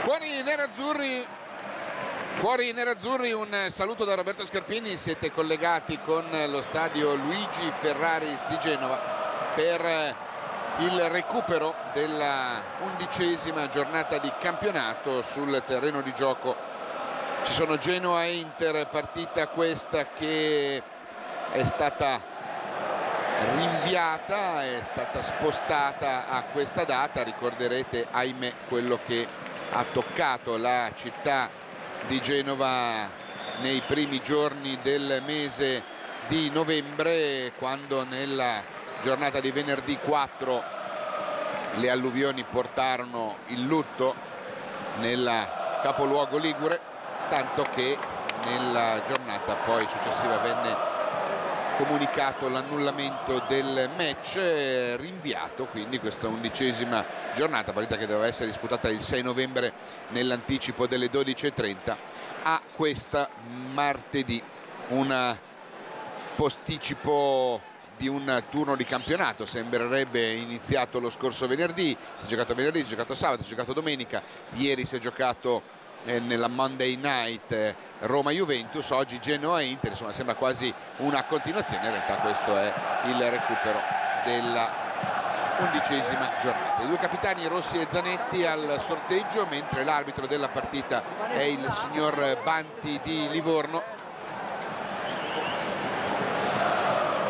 Cuori nerazzurri, un saluto da Roberto Scarpini. Siete collegati con lo stadio Luigi Ferraris di Genova per il recupero della 11ª giornata di campionato. Sul terreno di gioco ci sono Genoa e Inter, partita questa che è stata rinviata, è stata spostata a questa data. Ricorderete, ahimè, quello che ha toccato la città di Genova nei primi giorni del mese di novembre, quando nella giornata di venerdì 4 le alluvioni portarono il lutto nel capoluogo ligure, tanto che nella giornata poi successiva venne comunicato l'annullamento del match, rinviato quindi questa 11ª giornata, partita che doveva essere disputata il 6 novembre nell'anticipo delle 12:30 a questa martedì. Un posticipo di un turno di campionato, sembrerebbe iniziato lo scorso venerdì. Si è giocato venerdì, si è giocato sabato, si è giocato domenica, ieri si è giocato nella Monday Night Roma-Juventus, oggi Genoa-Inter, insomma sembra quasi una continuazione. In realtà questo è il recupero della 11ª giornata. I due capitani Rossi e Zanetti al sorteggio, mentre l'arbitro della partita è il signor Banti di Livorno.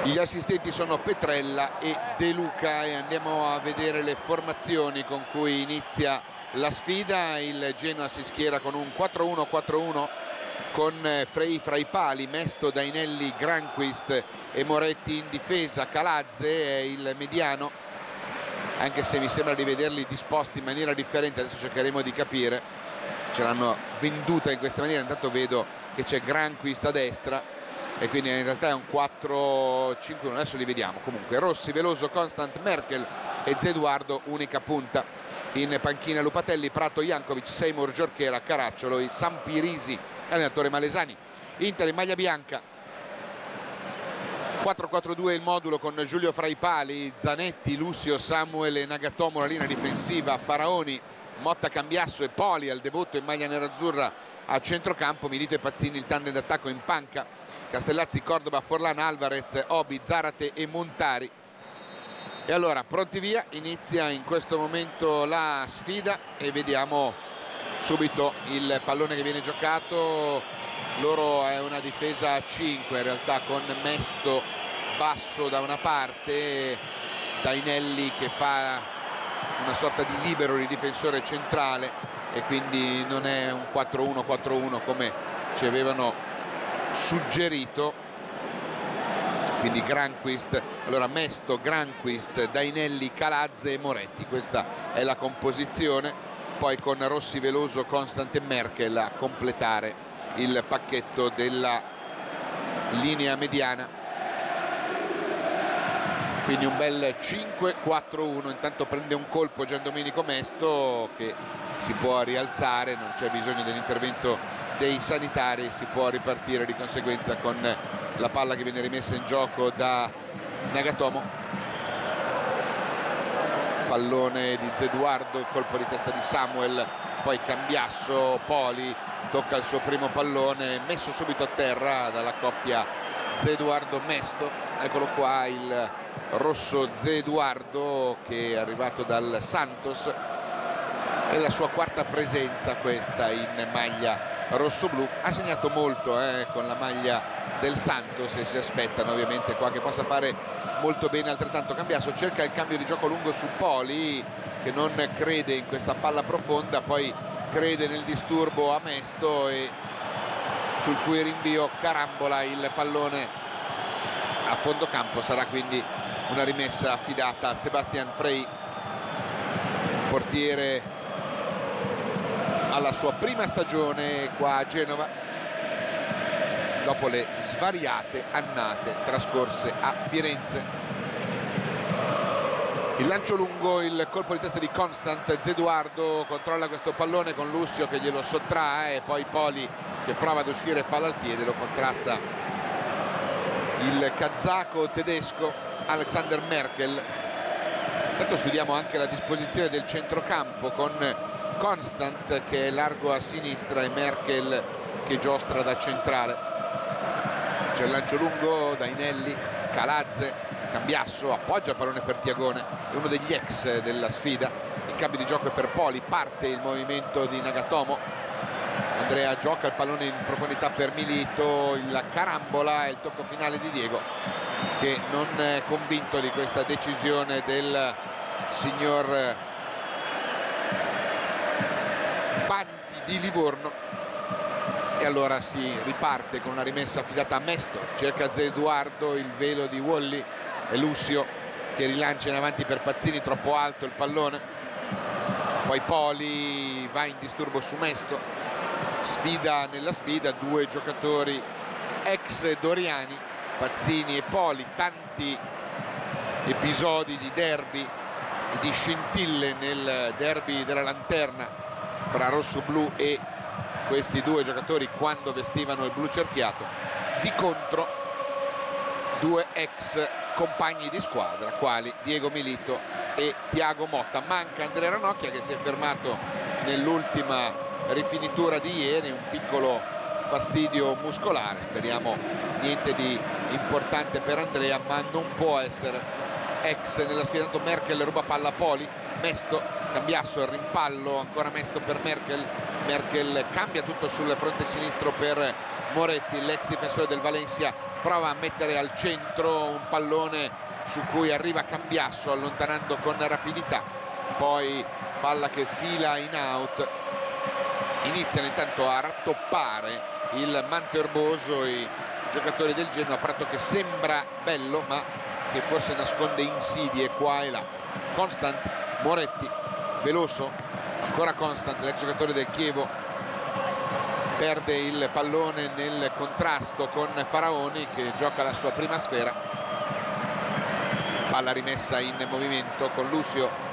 Gli assistenti sono Petrella e De Luca, e andiamo a vedere le formazioni con cui inizia la sfida. Il Genoa si schiera con un 4-1-4-1 con Frei fra i pali, Mesto, Dainelli, Granquist e Moretti in difesa. Calazze è il mediano, anche se mi sembra di vederli disposti in maniera differente. Adesso cercheremo di capire, ce l'hanno venduta in questa maniera. Intanto vedo che c'è Granquist a destra e quindi in realtà è un 4-5-1. Adesso li vediamo. Comunque Rossi, Veloso, Constant, Merkel e Zeduardo unica punta. In panchina Lupatelli, Prato, Jankovic, Seymour, Giorchera, Caracciolo e Sampirisi, allenatore Malesani. Inter in maglia bianca, 4-4-2 il modulo con Giulio fra i pali, Zanetti, Lucio, Samuel e Nagatomo la linea difensiva, Faraoni, Motta, Cambiasso e Poli al debutto in maglia nerazzurra a centrocampo, Milito e Pazzini il tandem d'attacco in panca, Castellazzi, Cordoba, Forlan, Alvarez, Obi, Zarate e Montari. E allora, pronti via, inizia in questo momento la sfida e vediamo subito il pallone che viene giocato. Loro è una difesa a 5 in realtà, con Mesto basso da una parte, Dainelli che fa una sorta di libero di difensore centrale, e quindi non è un 4-1-4-1 come ci avevano suggerito. Quindi Granquist, allora Mesto, Granquist, Dainelli, Calazze e Moretti, questa è la composizione. Poi con Rossi, Veloso, Constant e Merkel a completare il pacchetto della linea mediana. Quindi un bel 5-4-1. Intanto prende un colpo Giandomenico Mesto, che si può rialzare, non c'è bisogno dell'intervento dei sanitari, si può ripartire di conseguenza con la palla che viene rimessa in gioco da Nagatomo. Pallone di Zeduardo, colpo di testa di Samuel, poi Cambiasso, Poli tocca il suo primo pallone, messo subito a terra dalla coppia Zeduardo-Mesto. Eccolo qua il rosso Zeduardo, che è arrivato dal Santos, è la sua quarta presenza questa in maglia rosso-blu. Ha segnato molto con la maglia del Santos e si aspettano ovviamente qua che possa fare molto bene altrettanto. Cambiasso cerca il cambio di gioco lungo su Poli, che non crede in questa palla profonda, poi crede nel disturbo a Mesto, e sul cui rinvio carambola il pallone a fondo campo. Sarà quindi una rimessa affidata a Sebastian Frei, portiere alla sua prima stagione qua a Genova, dopo le svariate annate trascorse a Firenze. Il lancio lungo, il colpo di testa di Constant, Zeduardo controlla questo pallone con Lucio che glielo sottrae, e poi Poli che prova ad uscire, palla al piede, lo contrasta il kazako tedesco Alexander Merkel. Intanto studiamo anche la disposizione del centrocampo con Constant che è largo a sinistra e Merkel che giostra da centrale. C'è il lancio lungo da Inelli, Calazze, Cambiasso appoggia il pallone per Tiagone, è uno degli ex della sfida. Il cambio di gioco è per Poli, parte il movimento di Nagatomo, Andrea gioca il pallone in profondità per Milito, la carambola e il tocco finale di Diego, che non è convinto di questa decisione del signor Banti di Livorno. E allora si riparte con una rimessa affidata a Mesto, cerca Zeduardo, il velo di Wally e Lucio che rilancia in avanti per Pazzini, troppo alto il pallone, poi Poli va in disturbo su Mesto, sfida nella sfida due giocatori ex doriani, Pazzini e Poli, tanti episodi di derby e di scintille nel derby della Lanterna fra rosso-blu e questi due giocatori quando vestivano il blu cerchiato. Di contro due ex compagni di squadra quali Diego Milito e Tiago Motta. Manca Andrea Ranocchia che si è fermato nell'ultima rifinitura di ieri, un piccolo fastidio muscolare, speriamo niente di importante per Andrea, ma non può essere ex nella sfida. Merkel ruba palla a Poli, Mesto, Cambiasso, il rimpallo, ancora Mesto per Merkel, Merkel cambia tutto sul fronte sinistro per Moretti, l'ex difensore del Valencia prova a mettere al centro un pallone su cui arriva Cambiasso allontanando con rapidità, poi palla che fila in out, iniziano intanto a rattoppare il manto erboso i giocatori del Genoa, prato che sembra bello ma che forse nasconde insidie qua e là. Constant, Moretti, Veloso, ancora Constant, l'ex giocatore del Chievo, perde il pallone nel contrasto con Faraoni che gioca la sua prima sfera, palla rimessa in movimento con Lucio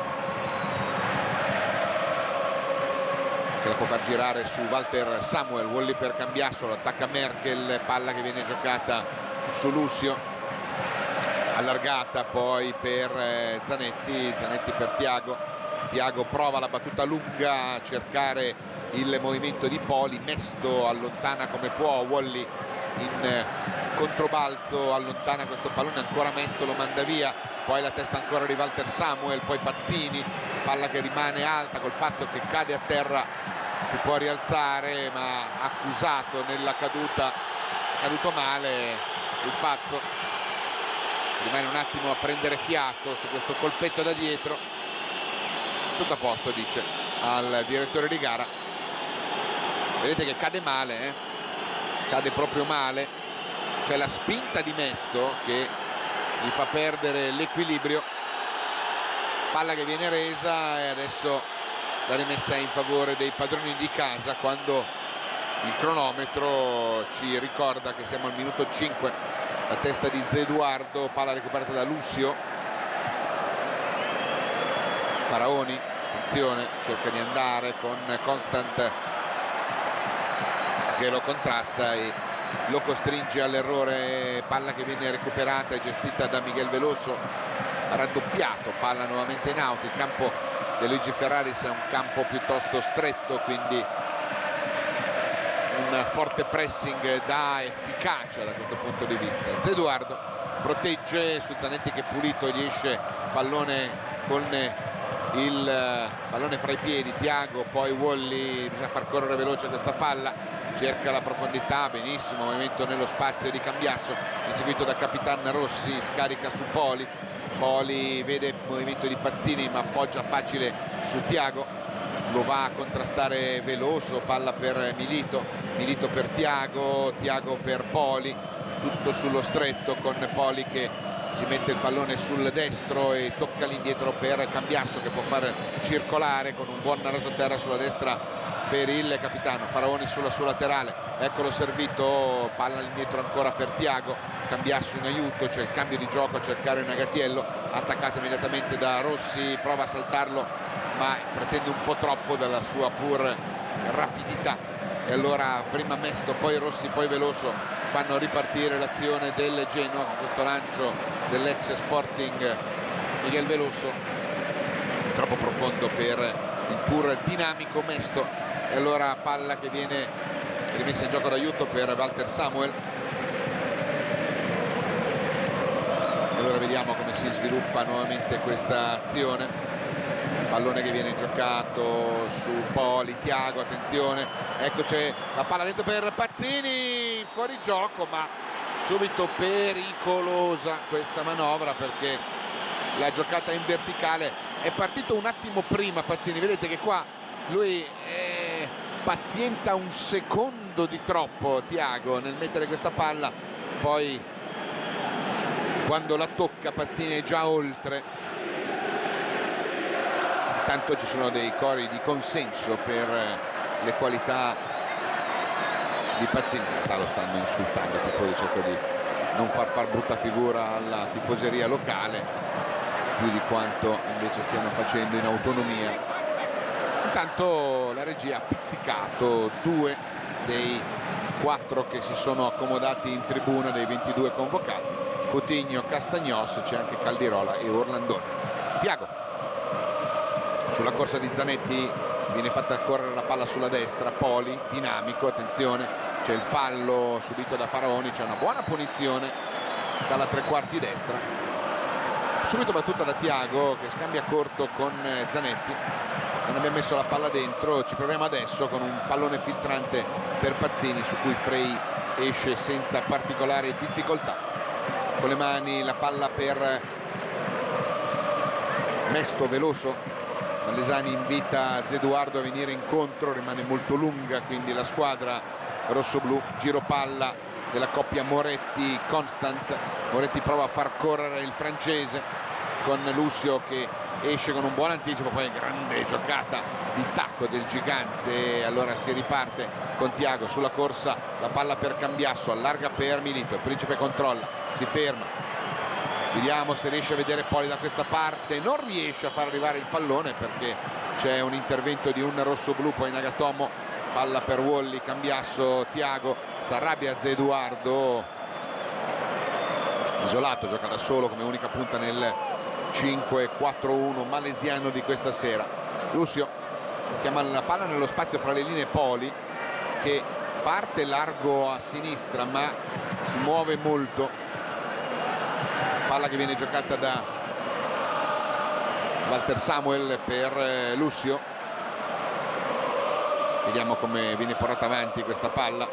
che la può far girare su Walter Samuel, Wally per Cambiasso, lo attacca Merkel, palla che viene giocata su Lucio, allargata poi per Zanetti, Zanetti per Tiago, Tiago prova la battuta lunga a cercare il movimento di Poli, Mesto allontana come può, Wally in controbalzo allontana questo pallone, ancora Mesto lo manda via, poi la testa ancora di Walter Samuel, poi Pazzini, palla che rimane alta col Pazzo che cade a terra, si può rialzare ma accusato nella caduta, è caduto male il Pazzo, rimane un attimo a prendere fiato su questo colpetto da dietro, tutto a posto dice al direttore di gara. Vedete che cade male, cade proprio male, c'è la spinta di Mesto che gli fa perdere l'equilibrio, palla che viene resa e adesso la rimessa in favore dei padroni di casa quando il cronometro ci ricorda che siamo al minuto 5, la testa di Zeduardo, palla recuperata da Lucio, Faraoni, attenzione, cerca di andare con Constant che lo contrasta e lo costringe all'errore, palla che viene recuperata e gestita da Miguel Veloso, raddoppiato, palla nuovamente in out, il campo di Luigi Ferraris è un campo piuttosto stretto, quindi un forte pressing dà efficacia da questo punto di vista. Zeduardo protegge su Zanetti che pulito, gli esce pallone con il pallone fra i piedi, Tiago, poi Wally, bisogna far correre veloce questa palla, cerca la profondità, benissimo, movimento nello spazio di Cambiasso, inseguito da Capitan Rossi, scarica su Poli, Poli vede il movimento di Pazzini ma appoggia facile su Tiago, lo va a contrastare Veloso, palla per Milito, Milito per Tiago, Tiago per Poli, tutto sullo stretto con Poli che si mette il pallone sul destro e tocca l'indietro per Cambiasso che può far circolare con un buon rasoterra sulla destra per il capitano. Faraoni sulla sua laterale, eccolo servito, palla all'indietro ancora per Tiago, Cambiasso in aiuto, c'è il cambio di gioco a cercare Nagatiello, attaccato immediatamente da Rossi, prova a saltarlo ma pretende un po' troppo dalla sua pur rapidità e allora prima Mesto, poi Rossi, poi Veloso fanno ripartire l'azione del Genoa con questo lancio dell'ex Sporting Miguel Veloso, troppo profondo per il pur dinamico Mesto. E allora palla che viene rimessa in gioco d'aiuto per Walter Samuel. E allora vediamo come si sviluppa nuovamente questa azione. Pallone che viene giocato su Poli, Thiago, attenzione, ecco c'è la palla dentro per Pazzini, fuori gioco, ma subito pericolosa questa manovra perché la giocata in verticale è partito un attimo prima Pazzini, vedete che qua lui pazienta un secondo di troppo Thiago nel mettere questa palla, poi quando la tocca Pazzini è già oltre. Intanto ci sono dei cori di consenso per le qualità di Pazzini, in realtà lo stanno insultando i tifosi, cerco di non far brutta figura alla tifoseria locale più di quanto invece stiano facendo in autonomia. Intanto la regia ha pizzicato 2 dei 4 che si sono accomodati in tribuna dei 22 convocati, Coutinho, Castagnos, c'è anche Caldirola e Orlandoni. Thiago sulla corsa di Zanetti, viene fatta correre la palla sulla destra, Poli dinamico, attenzione, c'è il fallo subito da Faraoni, c'è una buona punizione dalla tre quarti destra, subito battuta da Thiago che scambia corto con Zanetti, non abbiamo messo la palla dentro, ci proviamo adesso con un pallone filtrante per Pazzini su cui Frey esce senza particolari difficoltà, con le mani la palla per Mesto, veloso. Malesani invita Zeduardo a venire incontro, rimane molto lunga quindi la squadra rossoblu, giro palla della coppia Moretti-Constant, Moretti prova a far correre il francese con Lucio che esce con un buon anticipo, poi grande giocata di tacco del gigante, allora si riparte con Thiago sulla corsa, la palla per Cambiasso, allarga per Milito, il principe controlla, si ferma. Vediamo se riesce a vedere Poli da questa parte, non riesce a far arrivare il pallone perché c'è un intervento di un rossoblu, poi Nagatomo, palla per Wally, Cambiasso, Thiago, si arrabbia Zeduardo, isolato, gioca da solo come unica punta nel 5-4-1 malesiano di questa sera. Lucio chiama la palla nello spazio fra le linee, Poli che parte largo a sinistra ma si muove molto, palla che viene giocata da Walter Samuel per Lucio, vediamo come viene portata avanti questa palla,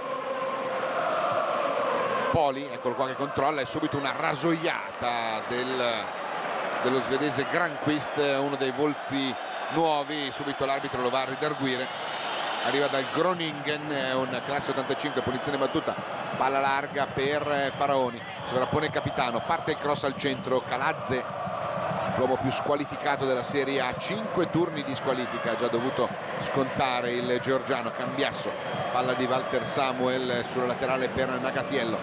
Poli, eccolo qua che controlla, e subito una rasoiata dello svedese Granqvist, uno dei volpi nuovi, subito l'arbitro lo va a ridarguire, arriva dal Groningen, un classe 85, punizione battuta, palla larga per Faraoni, sovrappone il capitano, parte il cross al centro, Calazze, l'uomo più squalificato della Serie A, 5 turni di squalifica ha già dovuto scontare il georgiano. Cambiasso, palla di Walter Samuel sulla laterale per Nagatiello,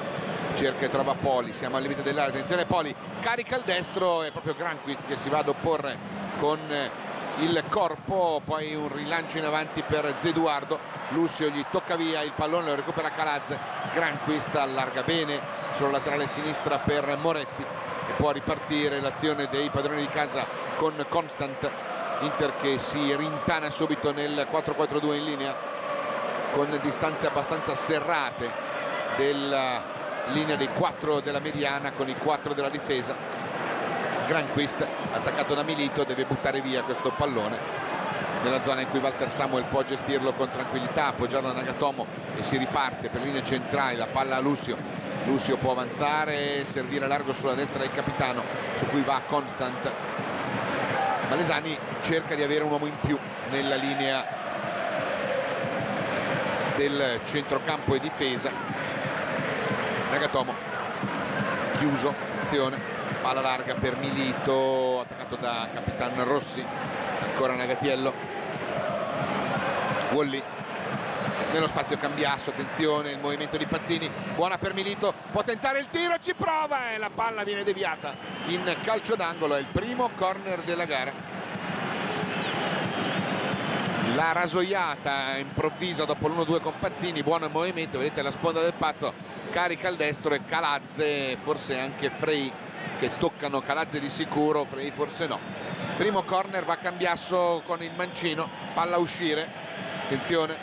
cerca e trova Poli, siamo al limite dell'area, attenzione Poli, carica il destro, è proprio Granqvist che si va ad opporre con il corpo, poi un rilancio in avanti per Zeduardo, Lucio gli tocca via il pallone, lo recupera Calazze, Granqvist allarga bene sulla laterale sinistra per Moretti e può ripartire l'azione dei padroni di casa con Constant, Inter che si rintana subito nel 4-4-2 in linea con distanze abbastanza serrate della linea dei 4 della mediana con i 4 della difesa. Granqvist attaccato da Milito deve buttare via questo pallone nella zona in cui Walter Samuel può gestirlo con tranquillità, appoggiarlo a Nagatomo e si riparte per linee centrali, la palla a Lucio, Lucio può avanzare, servire largo sulla destra del capitano su cui va Constant, Malesani cerca di avere un uomo in più nella linea del centrocampo e difesa, Nagatomo chiuso, attenzione, palla larga per Milito, attaccato da Capitan Rossi, ancora Nagatiello, Wally nello spazio Cambiasso, attenzione il movimento di Pazzini, buona per Milito, può tentare il tiro, ci prova e la palla viene deviata in calcio d'angolo, è il primo corner della gara. La rasoiata improvvisa dopo l'1-2 con Pazzini, buono il movimento, vedete la sponda del pazzo, carica il destro e Calazze, forse anche Frey che toccano Calazze di sicuro, Frey forse no. Primo corner, va Cambiasso con il mancino, palla a uscire, attenzione,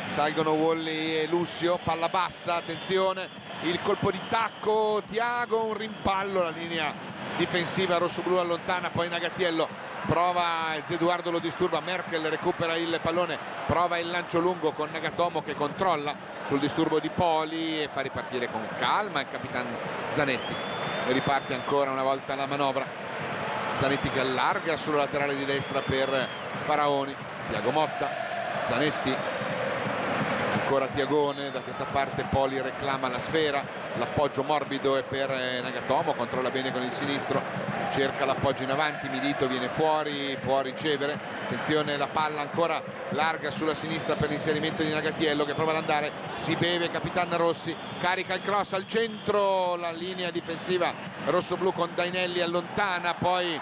salgono Wally e Lussio, palla bassa, attenzione, il colpo di tacco, Thiago, un rimpallo, la linea difensiva rossoblu allontana, poi Nagatiello prova, Zeduardo lo disturba, Merkel recupera il pallone, prova il lancio lungo con Nagatomo che controlla sul disturbo di Poli e fa ripartire con calma il capitano Zanetti. E riparte ancora una volta la manovra, Zanetti che allarga sulla laterale di destra per Faraoni, Thiago Motta, Zanetti, ancora Thiagone, da questa parte Poli reclama la sfera, l'appoggio morbido è per Nagatomo, controlla bene con il sinistro, cerca l'appoggio in avanti, Milito viene fuori, può ricevere, attenzione, la palla ancora larga sulla sinistra per l'inserimento di Nagatiello che prova ad andare, si beve Capitan Rossi, carica il cross al centro, la linea difensiva rossoblu con Dainelli allontana, poi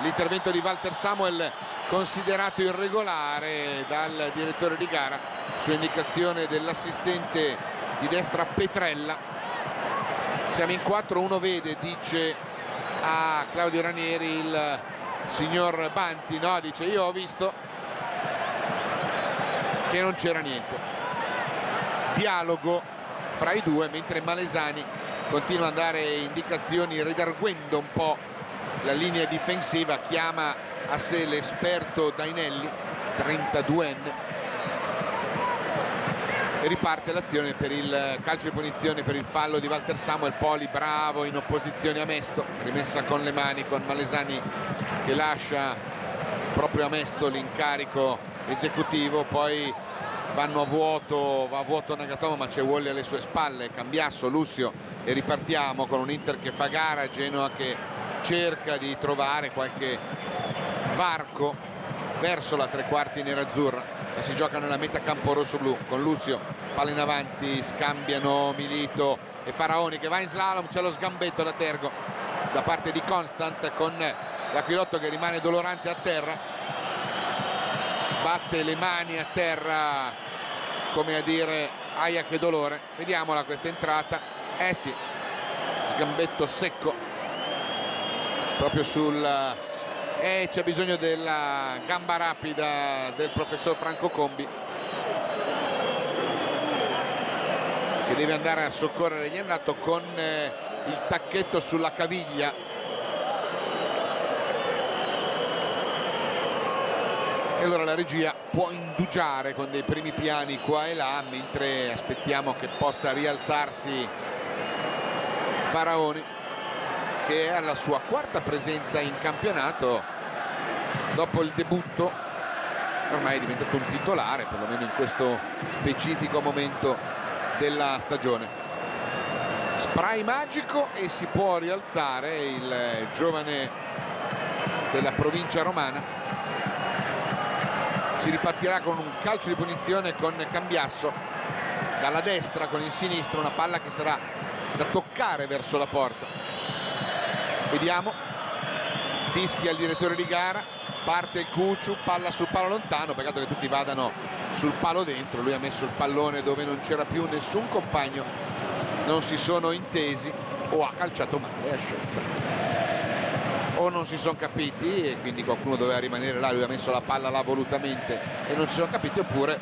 l'intervento di Walter Samuel considerato irregolare dal direttore di gara su indicazione dell'assistente di destra Petrella. Siamo in 4, uno vede, dice a Claudio Ranieri il signor Banti, no, dice io ho visto che non c'era niente. Dialogo fra i due mentre Malesani continua a dare indicazioni redarguendo un po' la linea difensiva, chiama a sé l'esperto Dainelli, 32enne, e riparte l'azione per il calcio di punizione per il fallo di Walter Samuel. Poli bravo in opposizione a Mesto, rimessa con le mani con Malesani che lascia proprio a Mesto l'incarico esecutivo, poi vanno a vuoto, va a vuoto Nagatomo ma c'è Wally alle sue spalle, Cambiasso, Lussio e ripartiamo con un Inter che fa gara, Genoa che cerca di trovare qualche varco verso la tre quarti nerazzurra, ma si gioca nella metà campo rossoblu con Lussio, palla in avanti, scambiano Milito e Faraoni che va in slalom, c'è lo sgambetto da Tergo da parte di Constant con l'Aquilotto che rimane dolorante a terra, batte le mani a terra come a dire aia che dolore. Vediamola questa entrata, sì, sgambetto secco proprio sul c'è bisogno della gamba rapida del professor Franco Combi che deve andare a soccorrere, gli è andato con il tacchetto sulla caviglia. E allora la regia può indugiare con dei primi piani qua e là mentre aspettiamo che possa rialzarsi Faraoni, che è alla sua quarta presenza in campionato dopo il debutto, ormai è diventato un titolare perlomeno in questo specifico momento della stagione. Spray magico e si può rialzare il giovane della provincia romana. Si ripartirà con un calcio di punizione con Cambiasso dalla destra con il sinistro, una palla che sarà da toccare verso la porta. Vediamo, fischia il direttore di gara, parte il Cucciu, palla sul palo lontano, peccato che tutti vadano sul palo dentro, lui ha messo il pallone dove non c'era più nessun compagno, non si sono intesi o ha calciato male a scelta o non si sono capiti e quindi qualcuno doveva rimanere là, lui ha messo la palla là volutamente e non si sono capiti, oppure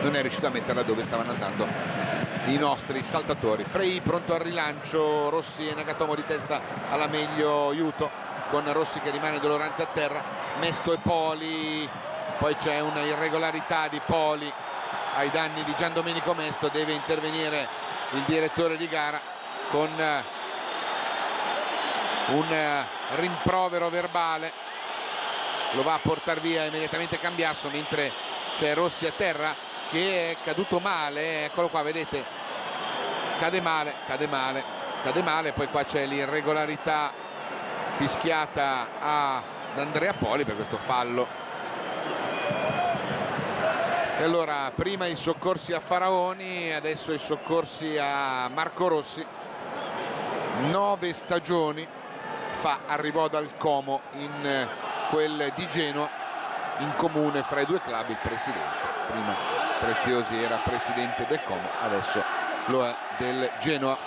non è riuscito a metterla dove stavano andando i nostri saltatori. Frei pronto al rilancio, Rossi e Nagatomo di testa alla meglio Aiuto con Rossi che rimane dolorante a terra, Mesto e Poli, poi c'è una irregolarità di Poli ai danni di Gian Domenico Mesto, deve intervenire il direttore di gara con un rimprovero verbale, lo va a portare via immediatamente Cambiasso mentre c'è Rossi a terra che è caduto male, eccolo qua, vedete, cade male, poi qua c'è l'irregolarità fischiata ad Andrea Poli per questo fallo. E allora prima i soccorsi a Faraoni, adesso i soccorsi a Marco Rossi. 9 stagioni fa arrivò dal Como in quel di Genoa, in comune fra i due club il presidente, prima Preziosi era presidente del Como, adesso lo è del Genoa.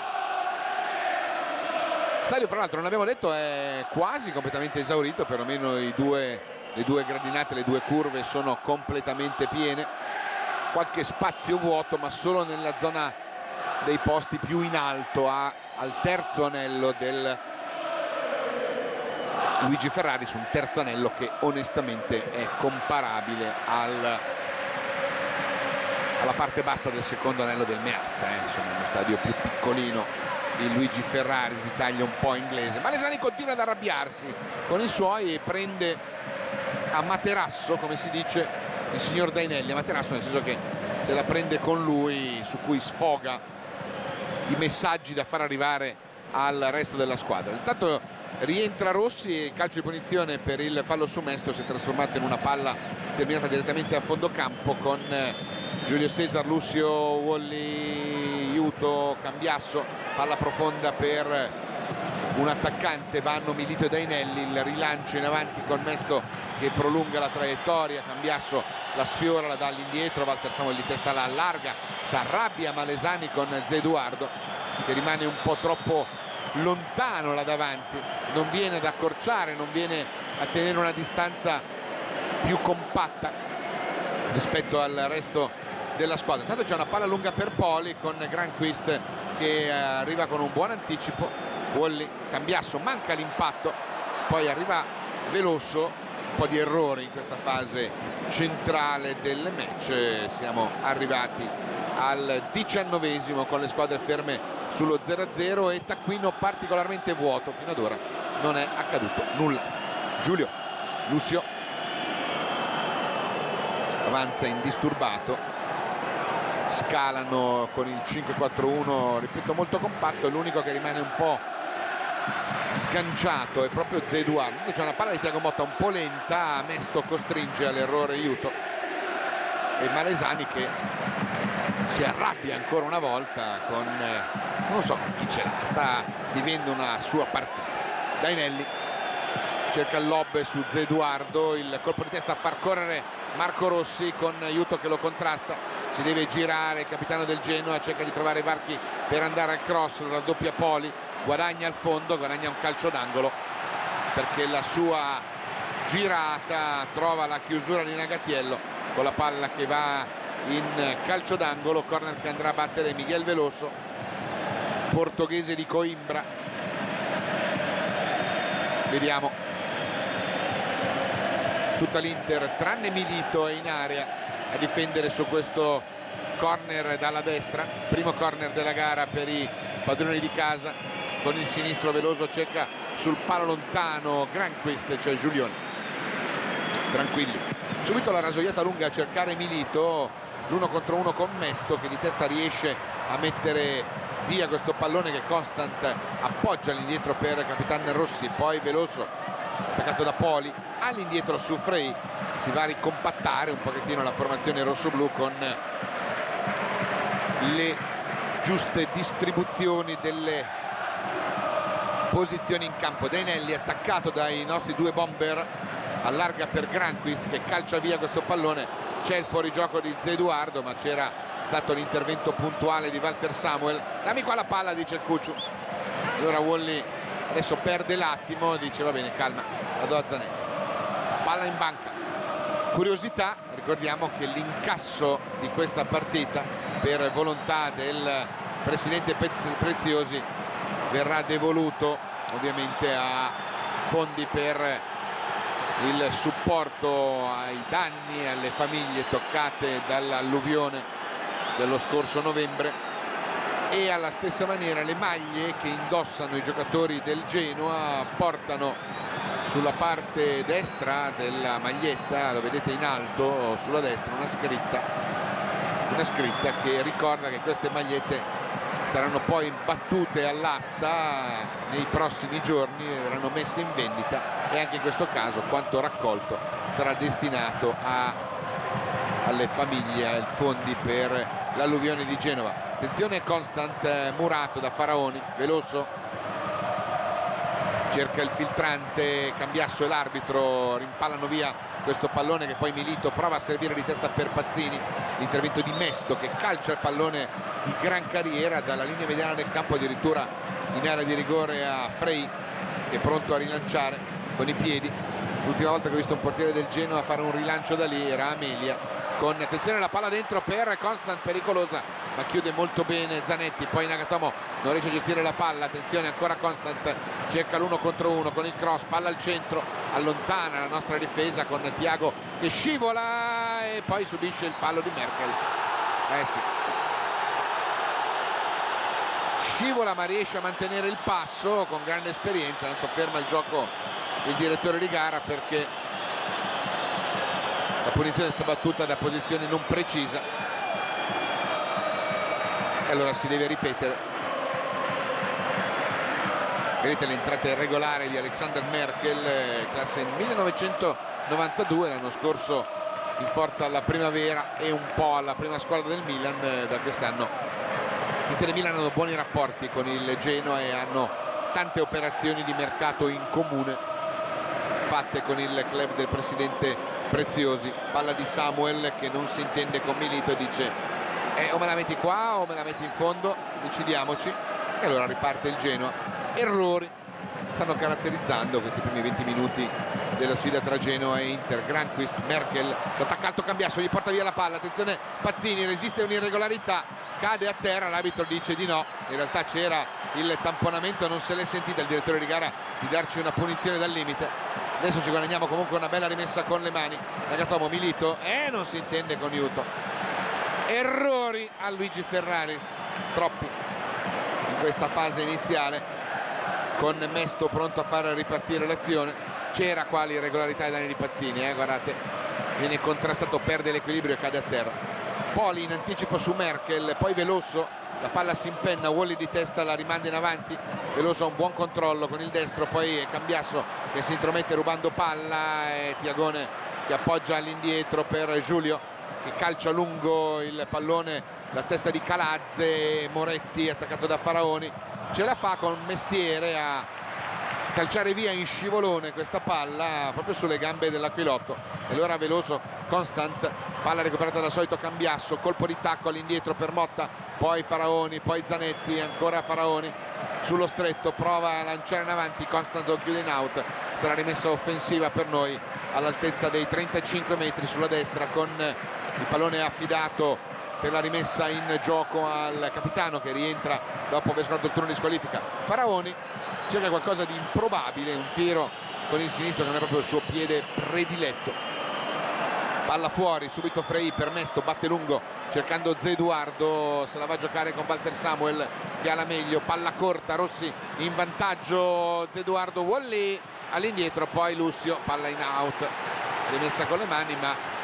Stadio, fra l'altro, non abbiamo detto, è quasi completamente esaurito, perlomeno le due gradinate, le due curve sono completamente piene. Qualche spazio vuoto, ma solo nella zona dei posti più in alto, al terzo anello del Luigi Ferrari, su un terzo anello che onestamente è comparabile alla parte bassa del secondo anello del Meazza, insomma uno stadio più piccolino. Il Luigi Ferrari si taglia un po' inglese. Malesani continua ad arrabbiarsi con i suoi e prende a materasso, come si dice, il signor Dainelli. A materasso nel senso che se la prende con lui, su cui sfoga i messaggi da far arrivare al resto della squadra. Intanto rientra Rossi e il calcio di punizione per il fallo su Mesto si è trasformato in una palla terminata direttamente a fondo campo, con Giulio Cesar, Lucio, Wally, Iuto, Cambiasso, palla profonda per un attaccante, vanno Milito e Dainelli, il rilancio in avanti con Mesto che prolunga la traiettoria, Cambiasso la sfiora, la dà all'indietro, Walter Samuel di testa la allarga, si arrabbia Malesani con Zé Eduardo che rimane un po' troppo lontano là davanti, non viene ad accorciare, non viene a tenere una distanza più compatta rispetto al resto della squadra. Intanto c'è una palla lunga per Poli con Granqvist che arriva con un buon anticipo. Wally, Cambiasso, manca l'impatto, poi arriva Veloso. Un po' di errori in questa fase centrale del match. Siamo arrivati al 19esimo con le squadre ferme sullo 0-0 e taccuino particolarmente vuoto. Fino ad ora non è accaduto nulla. Giulio, Lucio avanza indisturbato, scalano con il 5-4-1, ripeto, molto compatto. L'unico che rimane un po' sganciato è proprio Zé Eduardo. C'è una palla di Thiago Motta un po' lenta, Mesto costringe all'errore Iuto e Malesani che si arrabbia ancora una volta con non so con chi ce l'ha, sta vivendo una sua partita. Dainelli cerca il lob su Zé Eduardo, il colpo di testa a far correre Marco Rossi con Iuto che lo contrasta, si deve girare il capitano del Genoa, cerca di trovare varchi per andare al cross, lo raddoppia Poli, guadagna al fondo, guadagna un calcio d'angolo perché la sua girata trova la chiusura di Nagatiello con la palla che va in calcio d'angolo. Corner che andrà a battere Miguel Veloso, portoghese di Coimbra. Vediamo, tutta l'Inter tranne Milito è in area a difendere su questo corner dalla destra, primo corner della gara per i padroni di casa. Con il sinistro Veloso cerca sul palo lontano Granqvist, cioè Giulione, tranquilli. Subito la rasoiata lunga a cercare Milito, l'uno contro uno con Mesto che di testa riesce a mettere via questo pallone che Constant appoggia all'indietro per Capitan Rossi. Poi Veloso attaccato da Poli all'indietro su Frey, si va a ricompattare un pochettino la formazione rossoblu con le giuste distribuzioni delle posizioni in campo. Dainelli attaccato dai nostri due bomber, allarga per Granqvist che calcia via questo pallone. C'è il fuorigioco di Zé Eduardo, ma c'era stato l'intervento puntuale di Walter Samuel. Dammi qua la palla, dice il Cucciu. Allora Wally adesso perde l'attimo, dice va bene, calma, la do a Zanetti. Palla in banca. Curiosità, ricordiamo che l'incasso di questa partita per volontà del presidente Preziosi verrà devoluto ovviamente a fondi per il supporto ai danni e alle famiglie toccate dall'alluvione dello scorso novembre, e alla stessa maniera le maglie che indossano i giocatori del Genoa portano sulla parte destra della maglietta, lo vedete in alto sulla destra, una scritta che ricorda che queste magliette saranno poi battute all'asta nei prossimi giorni, verranno messe in vendita e anche in questo caso quanto raccolto sarà destinato alle famiglie, ai fondi per l'alluvione di Genova. Attenzione, Constant murato da Faraoni, Veloso cerca il filtrante, Cambiasso e l'arbitro rimpallano via questo pallone che poi Milito prova a servire di testa per Pazzini. L'intervento di Mesto che calcia il pallone di gran carriera dalla linea mediana del campo addirittura in area di rigore a Frey, che è pronto a rilanciare con i piedi. L'ultima volta che ho visto un portiere del Genoa fare un rilancio da lì era Amelia, con attenzione la palla dentro per Constant, pericolosa, ma chiude molto bene Zanetti. Poi Nagatomo non riesce a gestire la palla, attenzione ancora Constant, cerca l'1 contro 1 con il cross, palla al centro, allontana la nostra difesa con Thiago che scivola e poi subisce il fallo di Merkel. Sì, scivola ma riesce a mantenere il passo con grande esperienza, tanto ferma il gioco il direttore di gara perché la punizione è stata battuta da posizione non precisa e allora si deve ripetere. Vedete l'entrata irregolare di Alexander Merkel, classe 1992, l'anno scorso in forza alla primavera e un po' alla prima squadra del Milan. Da quest'anno Inter e Milan hanno buoni rapporti con il Genoa e hanno tante operazioni di mercato in comune fatte con il club del presidente Preziosi. Palla di Samuel che non si intende con Milito e dice o me la metti qua o me la metti in fondo, decidiamoci. E allora riparte il Genoa. Errori stanno caratterizzando questi primi 20 minuti della sfida tra Genoa e Inter. Granqvist, Merkel, l'attacca alto Cambiasso, gli porta via la palla, attenzione Pazzini, resiste un'irregolarità, cade a terra, l'arbitro dice di no, in realtà c'era il tamponamento, non se l'è sentita il direttore di gara di darci una punizione dal limite. Adesso ci guadagniamo comunque una bella rimessa con le mani. Nagatomo, Milito non si intende con Juto. Errori a Luigi Ferraris, troppi in questa fase iniziale, con Mesto pronto a far ripartire l'azione. C'era qua l'irregolarità ai danni di Pazzini, guardate, viene contrastato, perde l'equilibrio e cade a terra. Poli in anticipo su Merkel, poi Veloso, la palla si impenna, Wally di testa la rimanda in avanti, Veloso ha un buon controllo con il destro, poi è Cambiasso che si intromette rubando palla e Tiagone che appoggia all'indietro per Giulio che calcia lungo il pallone, la testa di Calazze, Moretti attaccato da Faraoni, ce la fa con mestiere a calciare via in scivolone questa palla proprio sulle gambe dell'Aquilotto. E allora Veloso, Constant, palla recuperata da solito Cambiasso, colpo di tacco all'indietro per Motta, poi Faraoni, poi Zanetti, ancora Faraoni sullo stretto, prova a lanciare in avanti, Constant lo chiude in out, sarà rimessa offensiva per noi all'altezza dei 35 metri sulla destra, con il pallone affidato per la rimessa in gioco al capitano che rientra dopo aver scordato il turno di squalifica. Faraoni cerca qualcosa di improbabile, un tiro con il sinistro che non è proprio il suo piede prediletto. Palla fuori, subito Frey per Mesto, batte lungo cercando Zeduardo, se la va a giocare con Walter Samuel che ha la meglio, palla corta, Rossi in vantaggio, Zeduardo, Wally all'indietro, poi Lucio, palla in out, rimessa con le mani, ma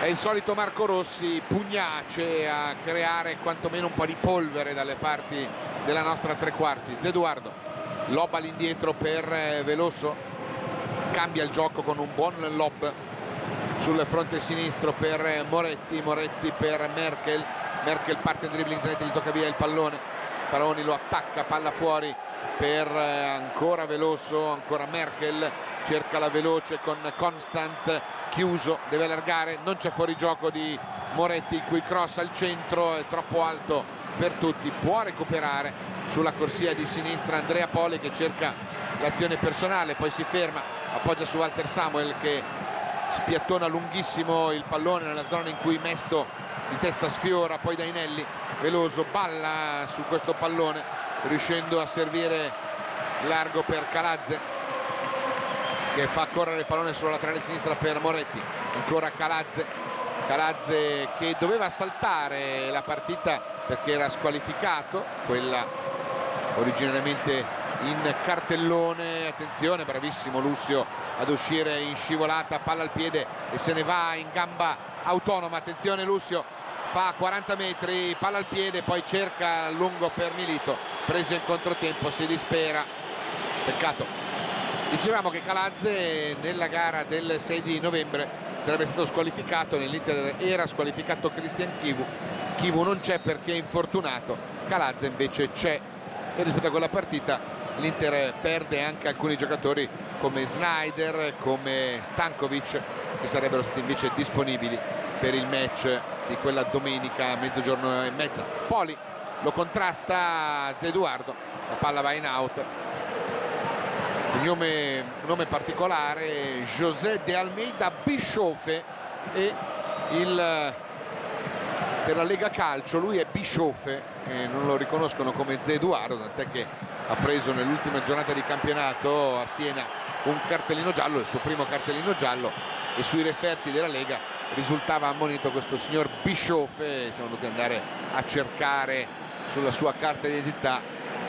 è il solito Marco Rossi, pugnace a creare quantomeno un po' di polvere dalle parti della nostra tre quarti. Zeduardo, lob all'indietro per Veloso, cambia il gioco con un buon lob sul fronte sinistro per Moretti, Moretti per Merkel, Merkel parte in dribbling, Zanetti gli tocca via il pallone, Faraoni lo attacca, palla fuori per ancora Veloso, ancora Merkel, cerca la veloce con Constant, chiuso, deve allargare, non c'è fuorigioco di Moretti, il cui cross al centro è troppo alto per tutti, può recuperare sulla corsia di sinistra Andrea Poli che cerca l'azione personale, poi si ferma, appoggia su Walter Samuel che spiattona lunghissimo il pallone nella zona in cui Mesto di testa sfiora, poi Dainelli, Veloso balla su questo pallone riuscendo a servire largo per Calazze che fa correre il pallone sulla laterale sinistra per Moretti, ancora Calazze che doveva saltare la partita perché era squalificato, quella originariamente in cartellone. Attenzione, bravissimo Lucio ad uscire in scivolata, palla al piede e se ne va in gamba autonoma, attenzione Lucio, fa 40 metri, palla al piede, poi cerca lungo per Milito, preso in controtempo, si dispera, peccato. Dicevamo che Calazze nella gara del 6 di novembre sarebbe stato squalificato, nell'Inter era squalificato Christian Chivu non c'è perché è infortunato, Calazze invece c'è e rispetto a quella partita l'Inter perde anche alcuni giocatori come Snyder, come Stankovic, che sarebbero stati invece disponibili per il match di quella domenica a mezzogiorno e mezza. Poli lo contrasta Zeduardo, la palla va in out. Un nome particolare, José de Almeida Bischofe, e per la Lega Calcio lui è Bischofe, non lo riconoscono come Zeduardo, tant'è che ha preso nell'ultima giornata di campionato a Siena un cartellino giallo, il suo primo cartellino giallo, e sui referti della Lega risultava ammonito questo signor Bischofe. Siamo dovuti andare a cercare sulla sua carta d'identità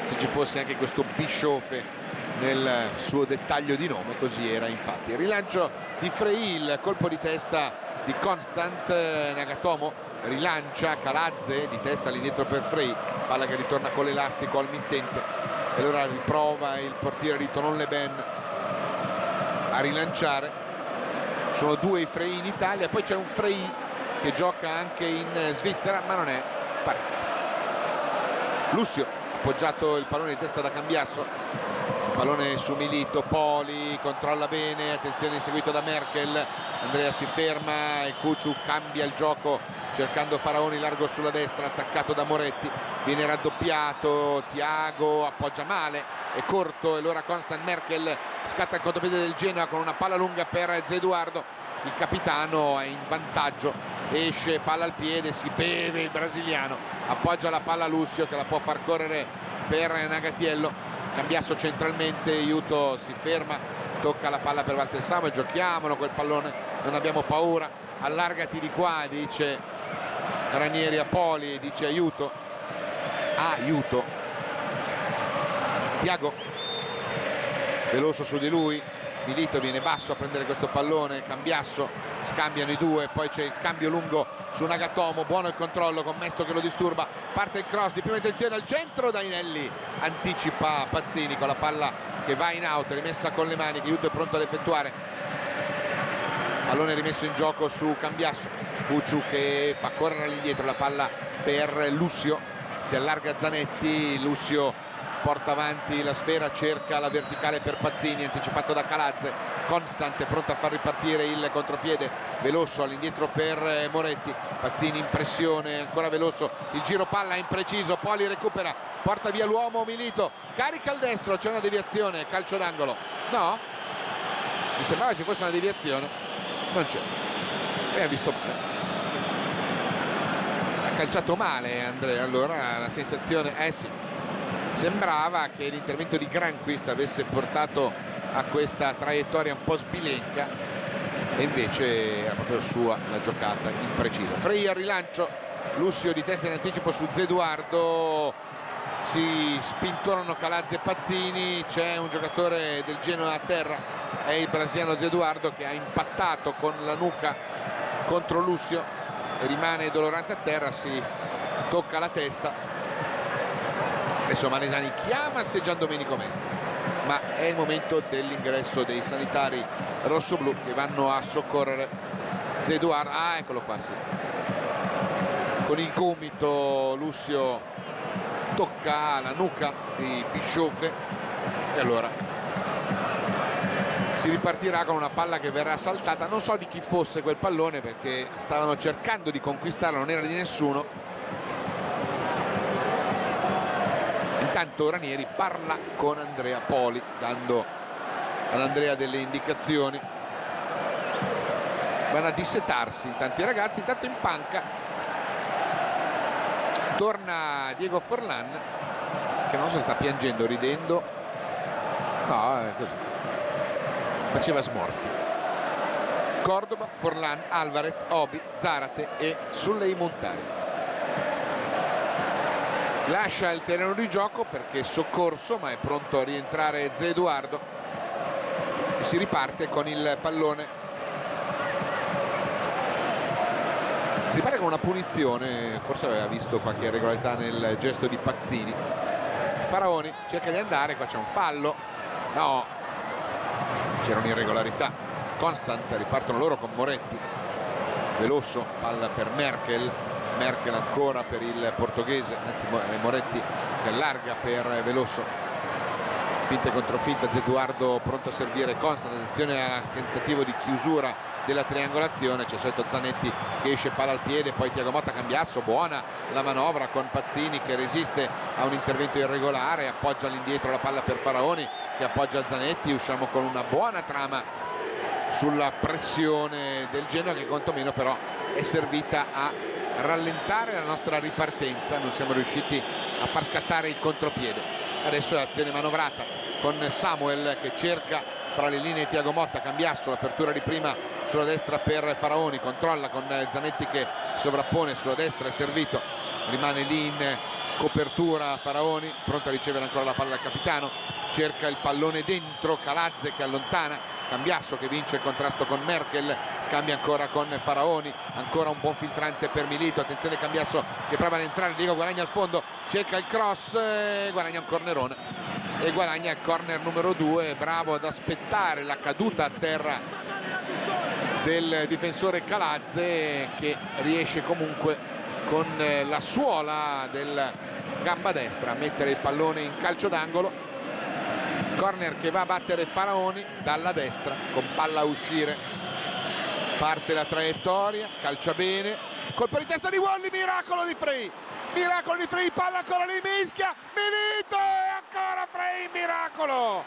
se ci fosse anche questo Bischofe nel suo dettaglio di nome, così era infatti. Rilancio di Frei, il colpo di testa di Constant, Nagatomo rilancia, Calazze di testa all'indietro per Frei, palla che ritorna con l'elastico al mittente, e allora riprova il portiere di Tonon Le Ben a rilanciare. Sono due i Frei in Italia, poi c'è un Frei che gioca anche in Svizzera, ma non è parente. Lussio ha appoggiato il pallone di testa da Cambiasso, pallone su Milito, Poli controlla bene, attenzione, inseguito da Merkel, Andrea si ferma, il Cuciu cambia il gioco cercando Faraoni largo sulla destra, attaccato da Moretti, viene raddoppiato, Thiago appoggia male, è corto, e allora Constant, Merkel scatta il contropiede del Genoa con una palla lunga per Zeduardo, il capitano è in vantaggio, esce, palla al piede, si beve il brasiliano, appoggia la palla a Lussio che la può far correre per Nagatiello. Cambiasso centralmente, Aiuto si ferma, tocca la palla per Walter Samuel, giochiamolo quel pallone, non abbiamo paura, allargati di qua, dice Ranieri a Poli, dice Aiuto, Thiago veloce su di lui, Milito viene basso a prendere questo pallone, Cambiasso, scambiano i due, poi c'è il cambio lungo su Nagatomo, buono il controllo con Mesto che lo disturba, parte il cross di prima intenzione al centro, Dainelli anticipa Pazzini con la palla che va in out, rimessa con le mani, che Aiuto è pronto ad effettuare, pallone rimesso in gioco su Cambiasso, Cuciu che fa correre all'indietro, la palla per Lussio, si allarga Zanetti, Lussio porta avanti la sfera, cerca la verticale per Pazzini, anticipato da Calazze, Constant pronto a far ripartire il contropiede, Veloso all'indietro per Moretti, Pazzini in pressione, ancora Veloso, il giro palla impreciso, Poli recupera, porta via l'uomo, Milito carica al destro, c'è una deviazione, calcio d'angolo, no? Mi sembrava ci fosse una deviazione, non c'è, ha visto ha calciato male Andrea, allora la sensazione sì, sembrava che l'intervento di Granquist avesse portato a questa traiettoria un po' sbilenca, e invece era proprio sua la giocata imprecisa. Frei al rilancio, Lussio di testa in anticipo su Zeduardo, si spintonano Calazze e Pazzini, c'è un giocatore del Genoa a terra, è il brasiliano Zeduardo che ha impattato con la nuca contro Lussio e rimane dolorante a terra, si tocca la testa. Adesso Malesani chiama Gian Domenico Mesto, ma è il momento dell'ingresso dei sanitari rossoblù che vanno a soccorrere Zeduardo. Eccolo qua, sì. Con il gomito Lussio tocca la nuca di Bischofe, e allora si ripartirà con una palla che verrà saltata. Non so di chi fosse quel pallone, perché stavano cercando di conquistarlo, non era di nessuno. Intanto Ranieri parla con Andrea Poli, dando ad Andrea delle indicazioni. Vanno a dissetarsi intanto i ragazzi. Intanto in panca torna Diego Forlan, che non so se sta piangendo, ridendo, no, è così, faceva smorfie. Cordoba, Forlan, Alvarez, Obi, Zarate e Sulley Montari. Lascia il terreno di gioco perché è soccorso, ma è pronto a rientrare Zeduardo, e si riparte con il pallone. Si riparte con una punizione, forse aveva visto qualche irregolarità nel gesto di Pazzini. Faraoni cerca di andare, qua c'è un fallo, no, c'era un'irregolarità. Constant, ripartono loro con Moretti, Veloso, palla per Merkel ancora per il portoghese, anzi Moretti che allarga per Veloso, finte contro finta, Zeduardo pronto a servire Constant, attenzione al tentativo di chiusura della triangolazione, c'è solito Zanetti che esce palla al piede, poi Thiago Motta Cambiasso, buona la manovra con Pazzini che resiste a un intervento irregolare, appoggia all'indietro la palla per Faraoni che appoggia Zanetti, usciamo con una buona trama sulla pressione del Genoa che quantomeno però è servita a rallentare la nostra ripartenza, non siamo riusciti a far scattare il contropiede. Adesso è azione manovrata con Samuel che cerca fra le linee Thiago Motta, Cambiasso, l'apertura di prima sulla destra per Faraoni, controlla con Zanetti che sovrappone sulla destra, è servito, rimane lì in copertura Faraoni, pronto a ricevere ancora la palla al capitano, cerca il pallone dentro, Calazze che allontana, Cambiasso che vince il contrasto con Merkel, scambia ancora con Faraoni, ancora un buon filtrante per Milito, attenzione Cambiasso che prova ad entrare, Diego guadagna al fondo, cerca il cross, guadagna un cornerone e guadagna il corner numero 2, bravo ad aspettare la caduta a terra del difensore Calazze che riesce comunque con la suola del gamba destra a mettere il pallone in calcio d'angolo. Corner che va a battere Faraoni dalla destra con palla a uscire, parte la traiettoria, calcia bene, colpo di testa di Wally, miracolo di Frey, palla ancora lì, mischia, Milito e ancora Frey, miracolo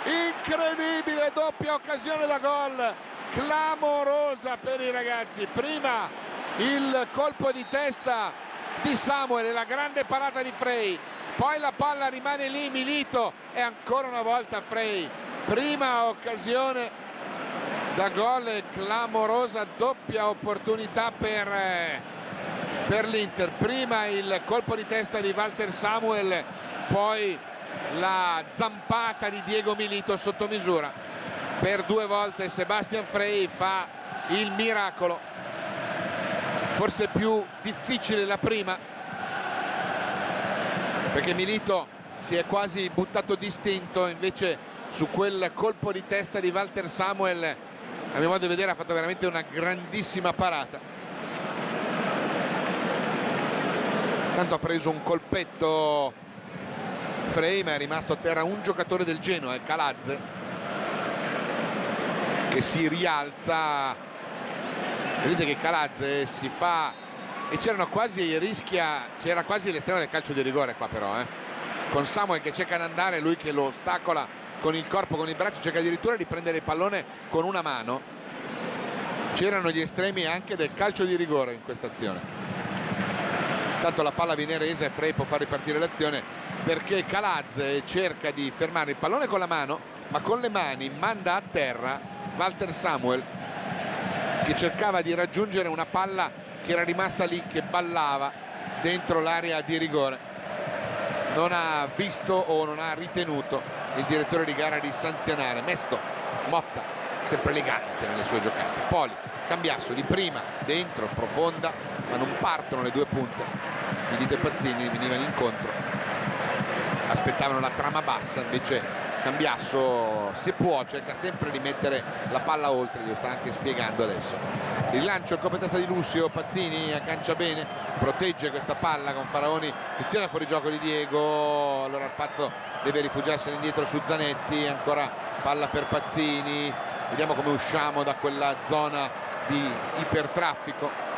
incredibile, doppia occasione da gol clamorosa per i ragazzi, prima il colpo di testa di Samuel e la grande parata di Frey, poi la palla rimane lì, Milito e ancora una volta Frey, prima occasione da gol clamorosa, doppia opportunità per l'Inter, prima il colpo di testa di Walter Samuel, poi la zampata di Diego Milito sotto misura, per 2 volte Sebastian Frey fa il miracolo, forse più difficile la prima perché Milito si è quasi buttato distinto, invece su quel colpo di testa di Walter Samuel a mio modo di vedere ha fatto veramente una grandissima parata. Tanto ha preso un colpetto Frey, ma è rimasto a terra un giocatore del Genoa, Calazze, che si rialza. Vedete che Calazze si fa, e c'erano quasi c'era quasi l'estremo del calcio di rigore qua però, con Samuel che cerca di andare, lui che lo ostacola con il corpo, con il braccio, cerca addirittura di prendere il pallone con una mano. C'erano gli estremi anche del calcio di rigore in questa azione. Intanto la palla viene resa e Frey può far ripartire l'azione perché Calazze cerca di fermare il pallone con la mano, ma con le mani manda a terra Walter Samuel che cercava di raggiungere una palla che era rimasta lì, che ballava dentro l'area di rigore. Non ha visto o non ha ritenuto il direttore di gara di sanzionare. Mesto, Motta sempre elegante nelle sue giocate, Poli, Cambiasso di prima, dentro, profonda, ma non partono le 2 punte. Milito e Pazzini venivano incontro, aspettavano la trama bassa, invece Cambiasso si può, cerca sempre di mettere la palla oltre, glielo sta anche spiegando adesso. Il lancio, il colpo di testa di Lucio, Pazzini aggancia bene, protegge questa palla con Faraoni, attenzione fuori gioco di Diego, allora il pazzo deve rifugiarsi indietro su Zanetti, ancora palla per Pazzini, vediamo come usciamo da quella zona di ipertraffico.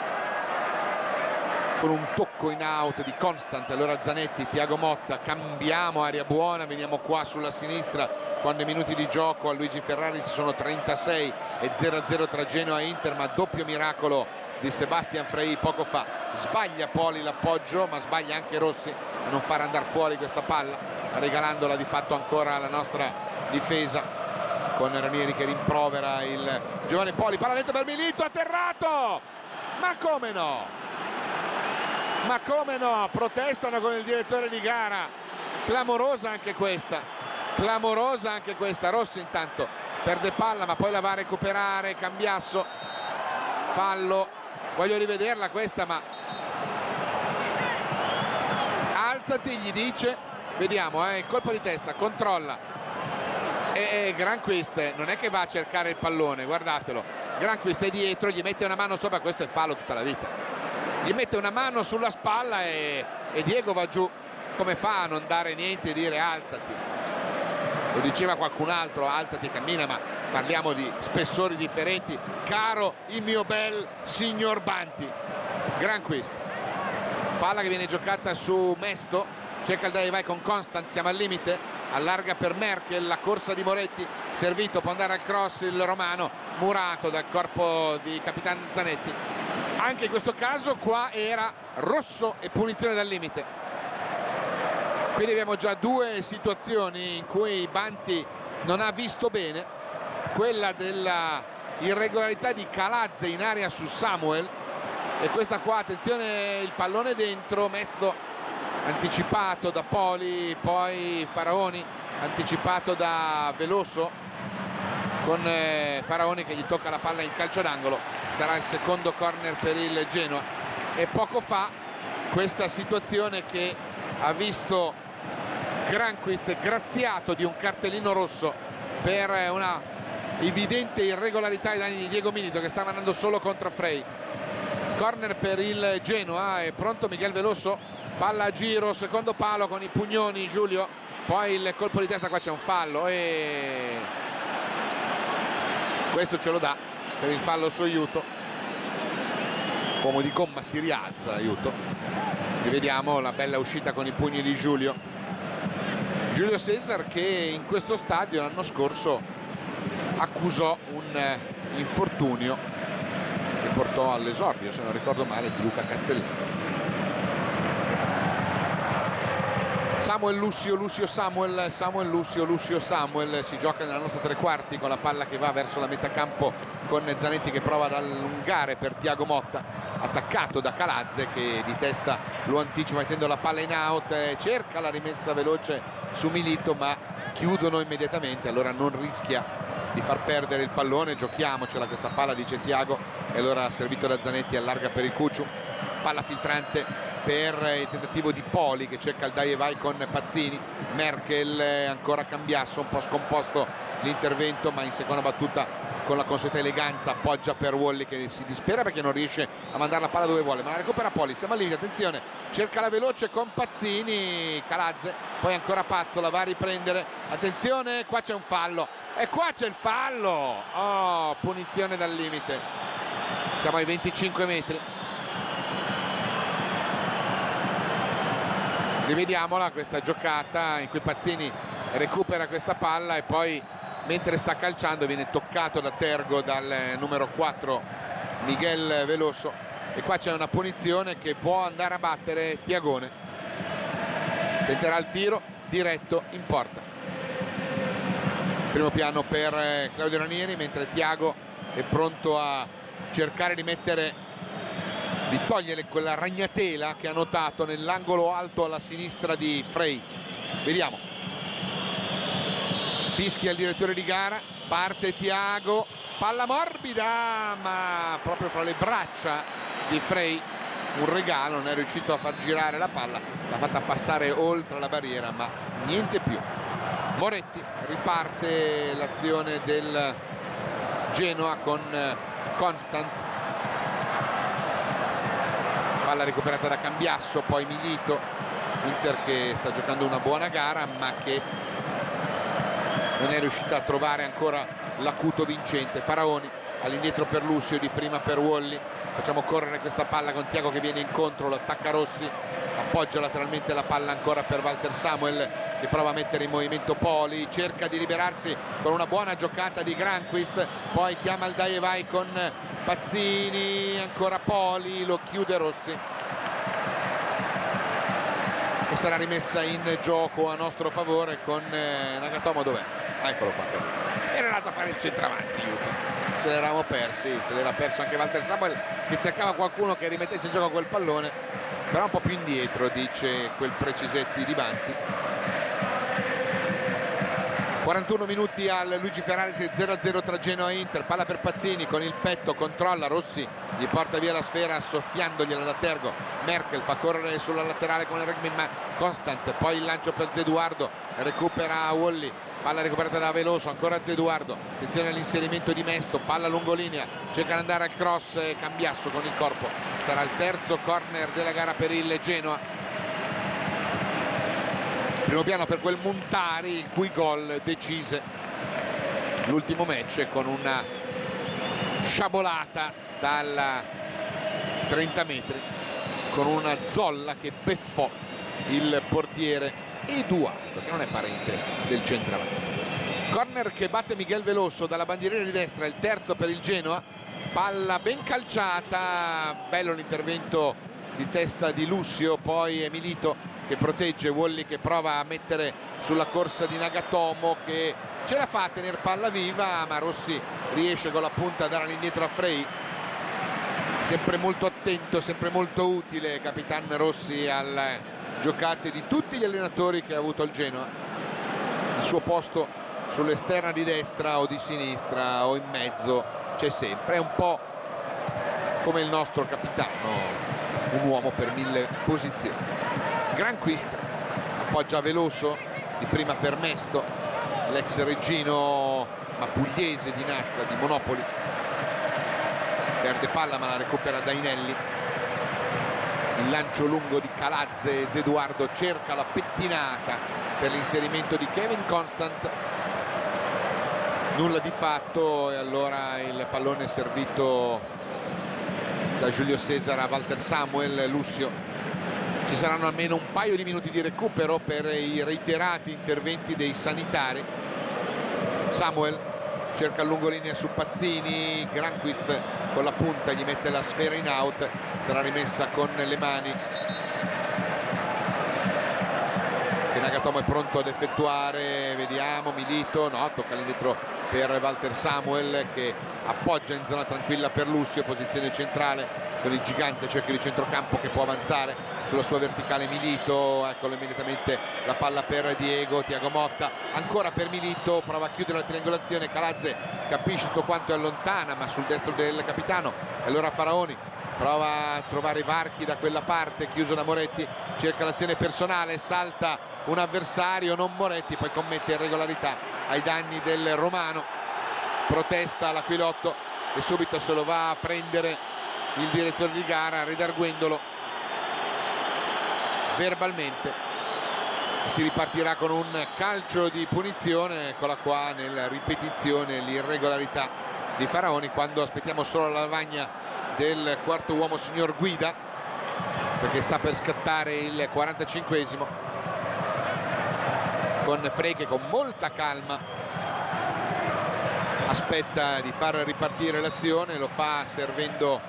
Con un tocco in out di Constant, allora Zanetti, Thiago Motta, cambiamo area buona, veniamo qua sulla sinistra quando i minuti di gioco a Luigi Ferrari ci sono 36 e 0-0 tra Genoa e Inter, ma doppio miracolo di Sebastian Frey poco fa. Sbaglia Poli l'appoggio, ma sbaglia anche Rossi a non far andare fuori questa palla, regalandola di fatto ancora alla nostra difesa, con Ranieri che rimprovera il giovane Poli, palla dentro per Milito, atterrato, ma come no? Ma come no, protestano con il direttore di gara, clamorosa anche questa, Rossi intanto perde palla ma poi la va a recuperare Cambiasso, fallo, voglio rivederla questa, ma alzati gli dice, vediamo il colpo di testa, controlla e Granquist non è che va a cercare il pallone, guardatelo, Granquist è dietro, gli mette una mano sopra, questo è fallo tutta la vita. Gli mette una mano sulla spalla e Diego va giù, come fa a non dare niente e dire alzati? lo diceva qualcun altro, alzati e cammina, ma parliamo di spessori differenti, caro il mio bel signor Banti. Granqvist, palla che viene giocata su Mesto, cerca il dai e vai con Constant, siamo al limite, allarga per Merkel, la corsa di Moretti, servito, può andare al cross il romano, murato dal corpo di capitano Zanetti. Anche in questo caso qua era rosso e punizione dal limite. Quindi abbiamo già due situazioni in cui Banti non ha visto bene, quella della irregolarità di Calazze in area su Samuel, e questa qua, attenzione, il pallone dentro, Mesto anticipato da Poli, poi Faraoni anticipato da Veloso, con Faraoni che gli tocca la palla in calcio d'angolo. Sarà il secondo corner per il Genoa. E poco fa questa situazione che ha visto Granqvist graziato di un cartellino rosso per una evidente irregolarità ai danni di Diego Milito, che stava andando solo contro Frey. Corner per il Genoa, è pronto Miguel Veloso, palla a giro, secondo palo con i pugnoni Giulio, poi il colpo di testa, qua c'è un fallo e questo ce lo dà per il fallo su Aiuto. Uomo di gomma si rialza Aiuto, rivediamo la bella uscita con i pugni di Giulio Cesar, che in questo stadio l'anno scorso accusò un infortunio che portò all'esordio, se non ricordo male, di Luca Castellezzi. Samuel Lucio, Lucio Samuel, Samuel Lucio, Lucio Samuel, si gioca nella nostra tre quarti con la palla che va verso la metà campo con Zanetti che prova ad allungare per Thiago Motta, attaccato da Calazze che di testa lo anticipa mettendo la palla in out, cerca la rimessa veloce su Milito ma chiudono immediatamente, allora non rischia di far perdere il pallone, giochiamocela questa palla, dice Thiago, e allora servito da Zanetti allarga per il Cucciu, palla filtrante per il tentativo di Poli che cerca il dai e vai con Pazzini. Merkel, ancora Cambiasso, un po' scomposto l'intervento, ma in seconda battuta con la consueta eleganza appoggia per Wally che si dispera perché non riesce a mandare la palla dove vuole, ma la recupera Poli. Siamo al limite, attenzione, cerca la veloce con Pazzini, Calazze, poi ancora Pazzo, la va a riprendere, attenzione, qua c'è un fallo e qua c'è il fallo, oh, punizione dal limite, siamo ai 25 metri. Rivediamola questa giocata in cui Pazzini recupera questa palla e poi mentre sta calciando viene toccato da Tergo dal numero 4 Miguel Veloso, e qua c'è una punizione che può andare a battere Tiagone, tenterà il tiro diretto in porta. Primo piano per Claudio Ranieri, mentre Thiago è pronto a cercare di togliere quella ragnatela che ha notato nell'angolo alto alla sinistra di Frey. Vediamo, fischia il direttore di gara, parte Thiago, palla morbida ma proprio fra le braccia di Frey, un regalo, non è riuscito a far girare la palla, l'ha fatta passare oltre la barriera ma niente più. Moretti, riparte l'azione del Genoa con Constant, palla recuperata da Cambiasso, poi Milito, Inter che sta giocando una buona gara ma che non è riuscita a trovare ancora l'acuto vincente. Faraoni all'indietro per Lucio, di prima per Wally, facciamo correre questa palla con Thiago che viene incontro, lo attacca Rossi, appoggia lateralmente la palla ancora per Walter Samuel che prova a mettere in movimento Poli, cerca di liberarsi con una buona giocata di Granqvist, poi chiama il dai e vai con Pazzini, ancora Poli, lo chiude Rossi e sarà rimessa in gioco a nostro favore con Nagatomo. Dov'è? Eccolo qua, era andato a fare il centravanti, aiuto, ce l'eravamo persi, se l'era perso anche Walter Samuel che cercava qualcuno che rimettesse in gioco quel pallone, però un po' più indietro, dice quel Precisetti di Banti. 41 minuti al Luigi Ferrari, 0-0 tra Genoa e Inter, palla per Pazzini con il petto, controlla Rossi, gli porta via la sfera soffiandogliela da Tergo, Merkel fa correre sulla laterale con il rugby Constant, poi il lancio per Zeduardo, recupera Wally, palla recuperata da Veloso, ancora Zeduardo, attenzione all'inserimento di Mesto, palla lungolinea, cerca di andare al cross, Cambiasso con il corpo, sarà il terzo corner della gara per il Genoa. Primo piano per quel Montari, il cui gol decise l'ultimo match con una sciabolata dalla 30 metri, con una zolla che beffò il portiere Eduardo, che non è parente del centravanti. Corner che batte Miguel Veloso dalla bandiera di destra, il terzo per il Genoa. Palla ben calciata, bello l'intervento di testa di Lussio, poi è Milito che protegge, Wally che prova a mettere sulla corsa di Nagatomo, che ce la fa a tenere palla viva, ma Rossi riesce con la punta a dare all'indietro a Frey. Sempre molto attento, sempre molto utile Capitan Rossi alle giocate di tutti gli allenatori che ha avuto il Genoa. Il suo posto sull'esterna di destra o di sinistra o in mezzo c'è sempre, è un po' come il nostro capitano, un uomo per 1000 posizioni. Granquist appoggia Veloso, di prima per Mesto, l'ex reggino ma pugliese di nascita, di Monopoli. Perde palla ma la recupera Dainelli. Il lancio lungo di Calazze, Zeduardo cerca la pettinata per l'inserimento di Kevin Constant, nulla di fatto, e allora il pallone è servito da Giulio Cesar a Walter Samuel. Lussio, ci saranno almeno un paio di minuti di recupero per i reiterati interventi dei sanitari. Samuel cerca il lungolinea su Pazzini, Granquist con la punta gli mette la sfera in out, sarà rimessa con le mani che Nagatomo è pronto ad effettuare. Vediamo, Milito, no, tocca all'indietro per Walter Samuel che appoggia in zona tranquilla per Lussio, posizione centrale con il gigante, cerchio di centrocampo che può avanzare sulla sua verticale Milito. Eccolo immediatamente la palla per Diego, Thiago Motta ancora per Milito, prova a chiudere la triangolazione, Calazze capisce tutto quanto è allontana ma sul destro del capitano, e allora Faraoni prova a trovare varchi da quella parte, chiuso da Moretti, cerca l'azione personale, salta un avversario, non Moretti, poi commette irregolarità ai danni del romano, protesta l'Aquilotto e subito se lo va a prendere il direttore di gara Redarguendolo verbalmente. Si ripartirà con un calcio di punizione, eccola qua nella ripetizione l'irregolarità di Faraoni, quando aspettiamo solo la lavagna del quarto uomo signor Guida, perché sta per scattare il 45esimo, con Frey che con molta calma aspetta di far ripartire l'azione, lo fa servendo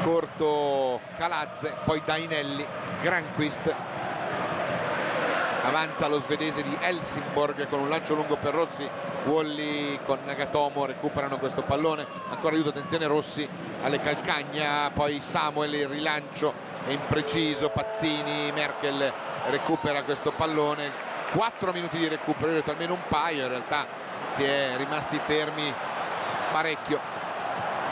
corto Calazze, poi Dainelli, Granquist, avanza lo svedese di Helsingborg con un lancio lungo per Rossi, Wally con Nagatomo recuperano questo pallone, ancora aiuto, attenzione Rossi alle calcagna, poi Samuel, il rilancio è impreciso, Pazzini, Merkel recupera questo pallone, 4 minuti di recupero, io ho detto almeno un paio, in realtà si è rimasti fermi parecchio.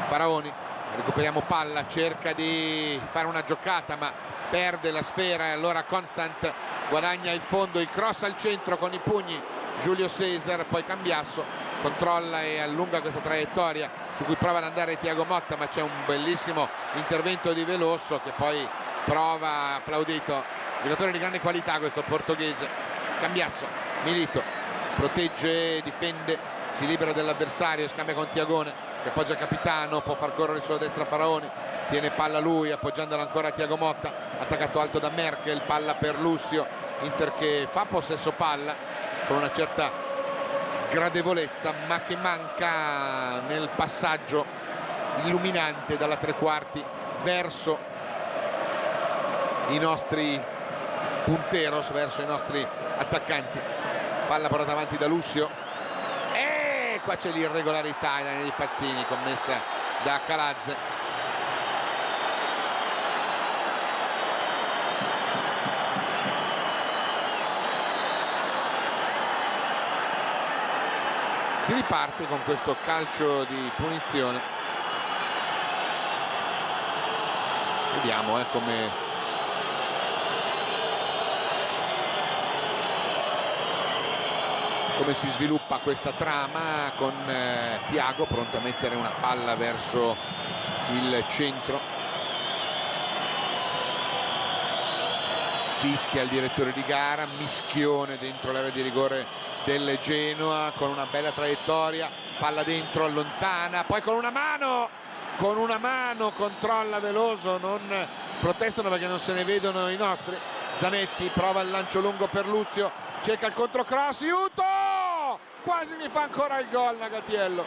Faraoni, recuperiamo palla, cerca di fare una giocata ma perde la sfera, e allora Constant guadagna il fondo, il cross al centro con i pugni Giulio Cesar, poi Cambiasso controlla e allunga questa traiettoria su cui prova ad andare Thiago Motta, ma c'è un bellissimo intervento di Veloso che poi prova, applaudito, giocatore di grande qualità questo portoghese. Cambiasso, Milito protegge, difende, si libera dell'avversario, scambia con Tiagone che appoggia il capitano, può far correre sulla destra Faraoni, tiene palla lui appoggiandola ancora a Thiago Motta, attaccato alto da Merkel, palla per Lussio, Inter che fa possesso palla con una certa gradevolezza ma che manca nel passaggio illuminante dalla tre quarti verso i nostri punteros, verso i nostri attaccanti. Palla portata avanti da Lussio e qua c'è l'irregolarità di Pazzini commessa da Calazze. Si riparte con questo calcio di punizione, vediamo come si sviluppa questa trama, con Thiago pronto a mettere una palla verso il centro. fischia il direttore di gara, mischione dentro l'area di rigore del Genoa con una bella traiettoria, palla dentro, allontana, poi con una mano controlla Veloso, non protestano perché non se ne vedono i nostri. Zanetti prova il lancio lungo per Lussio, cerca il controcross, aiuto, quasi mi fa ancora il gol Nagatiello,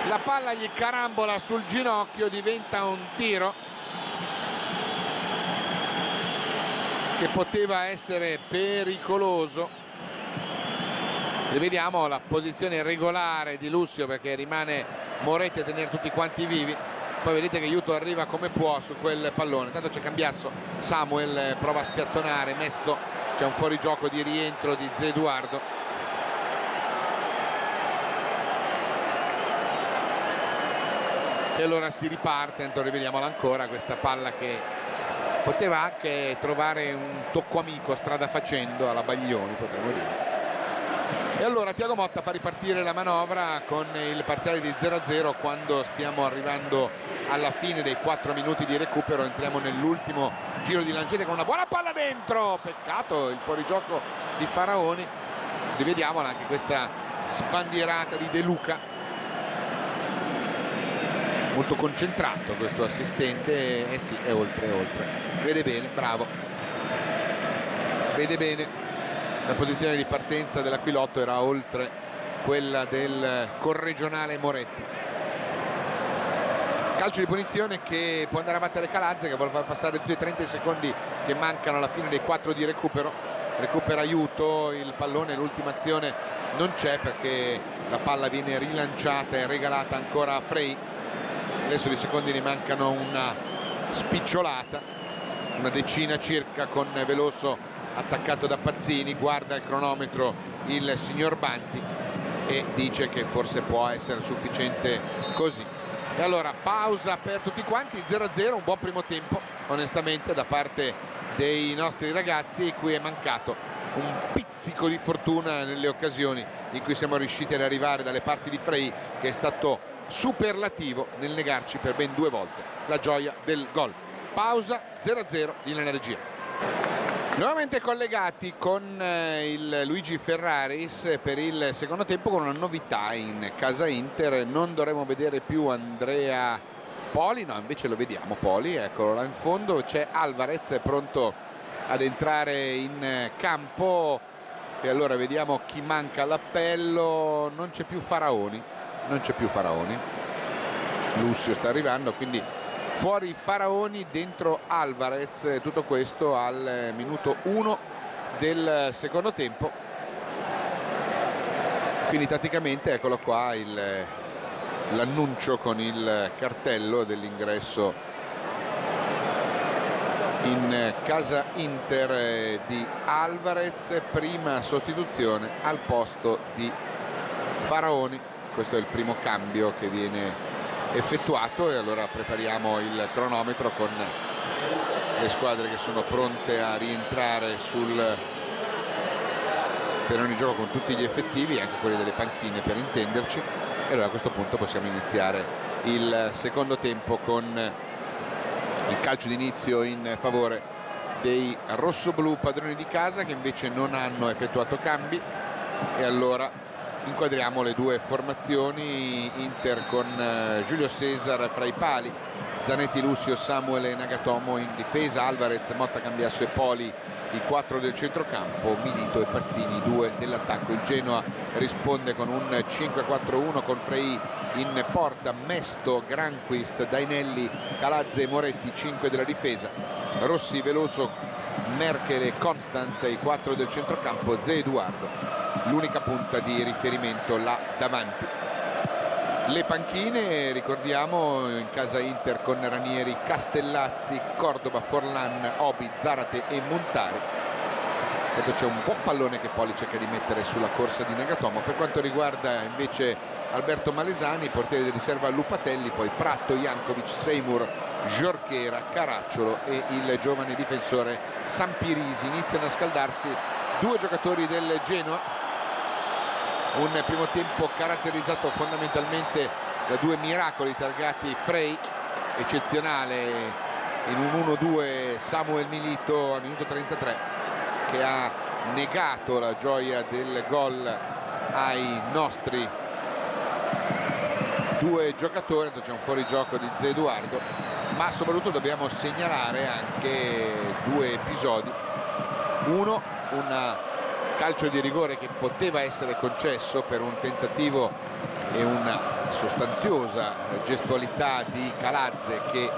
la palla gli carambola sul ginocchio, diventa un tiro che poteva essere pericoloso. Rivediamo la posizione regolare di Lussio perché rimane Moretti a tenere tutti quanti vivi. Poi vedete che Aiuto arriva come può su quel pallone. Intanto c'è Cambiasso, Samuel prova a spiattonare, Mesto, c'è un fuorigioco di rientro di Zé Eduardo. E allora si riparte, intanto rivediamola ancora questa palla che poteva anche trovare un tocco amico strada facendo alla Baglioni, potremmo dire. E allora Thiago Motta fa ripartire la manovra con il parziale di 0-0 quando stiamo arrivando alla fine dei 4 minuti di recupero. Entriamo nell'ultimo giro di lancette con una buona palla dentro, peccato il fuorigioco di Faraoni. Rivediamola anche questa sbandierata di De Luca, molto concentrato questo assistente, sì, è oltre, vede bene, bravo, vede bene. La posizione di partenza dell'Aquilotto era oltre quella del corregionale Moretti. Calcio di punizione che può andare a battere Calazze, che vuole far passare tutti i 30 secondi che mancano alla fine dei 4 di recupero. Recupera Aiuto, il pallone, l'ultima azione non c'è perché la palla viene rilanciata e regalata ancora a Frey. Adesso di secondi ne mancano una spicciolata, una decina circa, con Veloso attaccato da Pazzini. Guarda il cronometro il signor Banti e dice che forse può essere sufficiente così. E allora pausa per tutti quanti, 0-0, un buon primo tempo onestamente da parte dei nostri ragazzi, cui è mancato un pizzico di fortuna nelle occasioni in cui siamo riusciti ad arrivare dalle parti di Frey, che è stato superlativo nel negarci per ben 2 volte la gioia del gol. Pausa, 0-0 di energia. Nuovamente collegati con il Luigi Ferraris per il secondo tempo, con una novità in casa Inter. Non dovremo vedere più Andrea Poli, no, invece lo vediamo Poli, eccolo là in fondo. C'è Alvarez pronto ad entrare in campo e allora vediamo chi manca all'appello. Non c'è più Faraoni, Lussio sta arrivando, quindi fuori Faraoni, dentro Alvarez. Tutto questo al minuto 1 del secondo tempo. Quindi tatticamente eccolo qua l'annuncio con il cartello dell'ingresso in casa Inter di Alvarez, prima sostituzione al posto di Faraoni. Questo è il primo cambio che viene effettuato e allora prepariamo il cronometro con le squadre che sono pronte a rientrare sul terreno di gioco con tutti gli effettivi, anche quelli delle panchine per intenderci. E allora a questo punto possiamo iniziare il secondo tempo con il calcio d'inizio in favore dei rossoblù padroni di casa, che invece non hanno effettuato cambi. E allora inquadriamo le 2 formazioni. Inter con Giulio Cesar fra i pali, Zanetti, Lussio, Samuel e Nagatomo in difesa, Alvarez, Motta, Cambiasso e Poli i 4 del centrocampo, Milito e Pazzini i 2 dell'attacco. Il Genoa risponde con un 5-4-1 con Frey in porta, Mesto, Granquist, Dainelli, Calazze e Moretti 5 della difesa, Rossi, Veloso, Merkel e Constant i 4 del centrocampo, Zé Eduardo l'unica punta di riferimento là davanti. Le panchine, ricordiamo, in casa Inter con Ranieri, Castellazzi, Cordoba, Forlan, Obi, Zarate e Montari. Quando c'è un buon pallone che Poli cerca di mettere sulla corsa di Nagatomo. Per quanto riguarda invece Alberto Malesani, portiere di riserva Lupatelli, poi Pratto, Jankovic, Seymour, Giorchera, Caracciolo e il giovane difensore Sampirisi. Iniziano a scaldarsi 2 giocatori del Genoa. Un primo tempo caratterizzato fondamentalmente da 2 miracoli targati Frey, eccezionale in un 1-2 Samuel Milito al minuto 33, che ha negato la gioia del gol ai nostri due giocatori. C'è un fuorigioco di Zé Eduardo, ma soprattutto dobbiamo segnalare anche due episodi. Uno, un calcio di rigore che poteva essere concesso per un tentativo e una sostanziosa gestualità di Calazze, che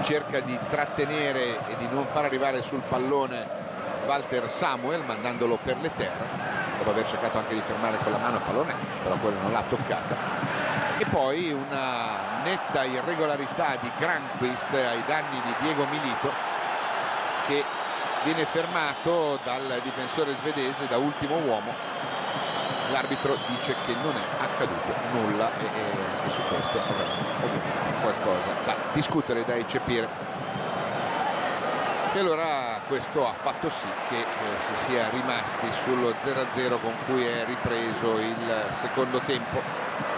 cerca di trattenere e di non far arrivare sul pallone Walter Samuel, mandandolo per le terre, dopo aver cercato anche di fermare con la mano il pallone, però quello non l'ha toccata. E poi una netta irregolarità di Granqvist ai danni di Diego Milito, che viene fermato dal difensore svedese da ultimo uomo. L'arbitro dice che non è accaduto nulla e anche su questo avremo ovviamente qualcosa da discutere, da eccepire. E allora questo ha fatto sì che si sia rimasti sullo 0-0 con cui è ripreso il secondo tempo,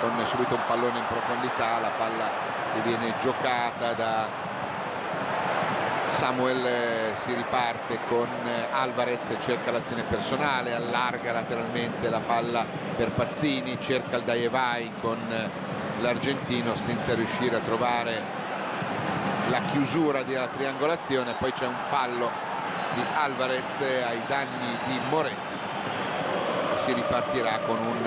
con subito un pallone in profondità, la palla che viene giocata da Samuel, si riparte con Alvarez, cerca l'azione personale, allarga lateralmente la palla per Pazzini, cerca il Daievai con l'argentino senza riuscire a trovare la chiusura della triangolazione. Poi c'è un fallo di Alvarez ai danni di Moretti, si ripartirà con un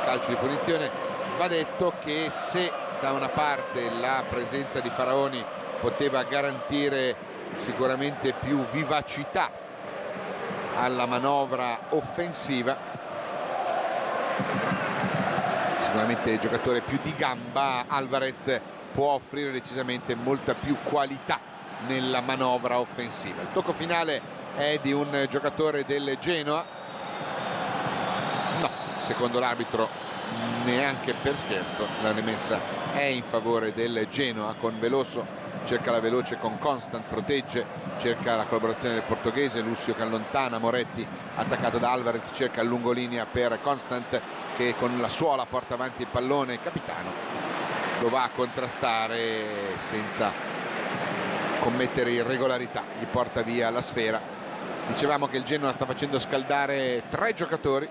calcio di punizione. Va detto che se da una parte la presenza di Faraoni poteva garantire sicuramente più vivacità alla manovra offensiva, sicuramente giocatore più di gamba, Alvarez può offrire decisamente molta più qualità nella manovra offensiva. Il tocco finale è di un giocatore del Genoa? No, secondo l'arbitro neanche per scherzo. La rimessa è in favore del Genoa, con Veloso, cerca la veloce con Constant, protegge, cerca la collaborazione del portoghese, Lucio che allontana, Moretti attaccato da Alvarez, cerca il lungolinea per Constant, che con la suola porta avanti il pallone. Il capitano lo va a contrastare senza commettere irregolarità, gli porta via la sfera. Dicevamo che il Genoa sta facendo scaldare 3 giocatori,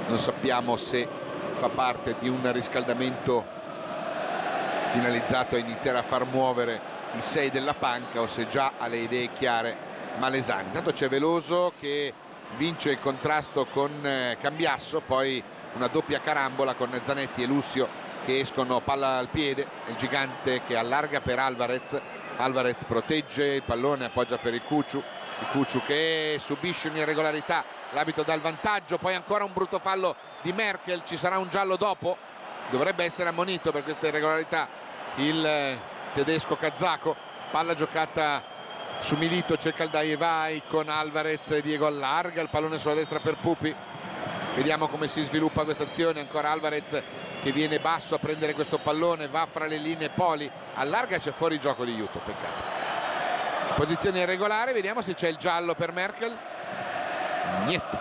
non sappiamo se fa parte di un riscaldamento finalizzato a iniziare a far muovere i 6 della panca o se già ha le idee chiare Malesani. Intanto c'è Veloso che vince il contrasto con Cambiasso, poi una doppia carambola con Zanetti e Lucio che escono palla al piede, il gigante che allarga per Alvarez, Alvarez protegge il pallone, appoggia per il Cuciu che subisce un'irregolarità, l'arbitro dà il vantaggio, poi ancora un brutto fallo di Merkel, ci sarà un giallo dopo, dovrebbe essere ammonito per questa irregolarità il tedesco kazako. Palla giocata su Milito, cerca il Daievai con Alvarez, Diego allarga il pallone sulla destra per Pupi. Vediamo come si sviluppa questa azione, ancora Alvarez che viene basso a prendere questo pallone, va fra le linee, Poli allarga, c'è fuori gioco di Juto, peccato. Posizione irregolare, vediamo se c'è il giallo per Merkel. Niente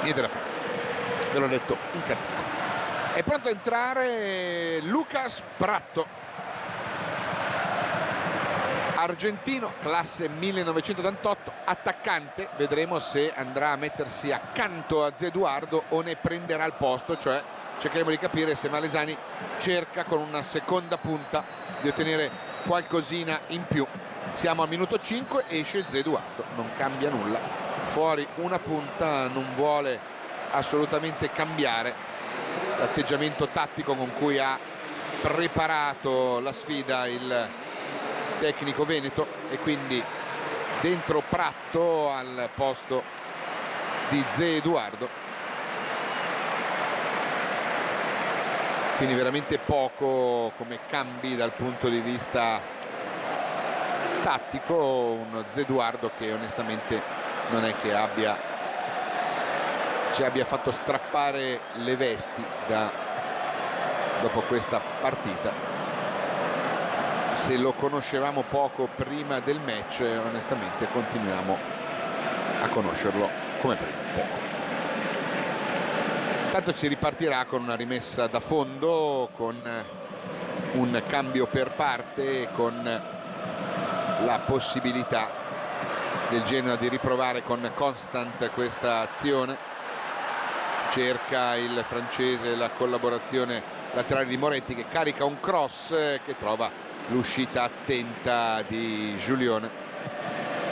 da fare, ve l'ho detto in kazako. È pronto a entrare Lucas Pratto, argentino, classe 1988, attaccante. Vedremo se andrà a mettersi accanto a Zé Eduardo o ne prenderà il posto, cioè cercheremo di capire se Malesani cerca con una seconda punta di ottenere qualcosina in più. Siamo al minuto 5, esce Zé Eduardo, non cambia nulla, fuori una punta, non vuole assolutamente cambiare l'atteggiamento tattico con cui ha preparato la sfida il tecnico veneto, e quindi dentro Pratto al posto di Zé Eduardo. Quindi veramente poco come cambi dal punto di vista tattico, uno Zé Eduardo che onestamente non è che ci abbia fatto strappare le vesti dopo questa partita. Se lo conoscevamo poco prima del match, onestamente continuiamo a conoscerlo come prima, poco. Intanto si ripartirà con una rimessa da fondo con un cambio per parte con la possibilità del Genoa di riprovare con Constant questa azione. Cerca il francese la collaborazione laterale di Moretti, che carica un cross che trova l'uscita attenta di Giulione,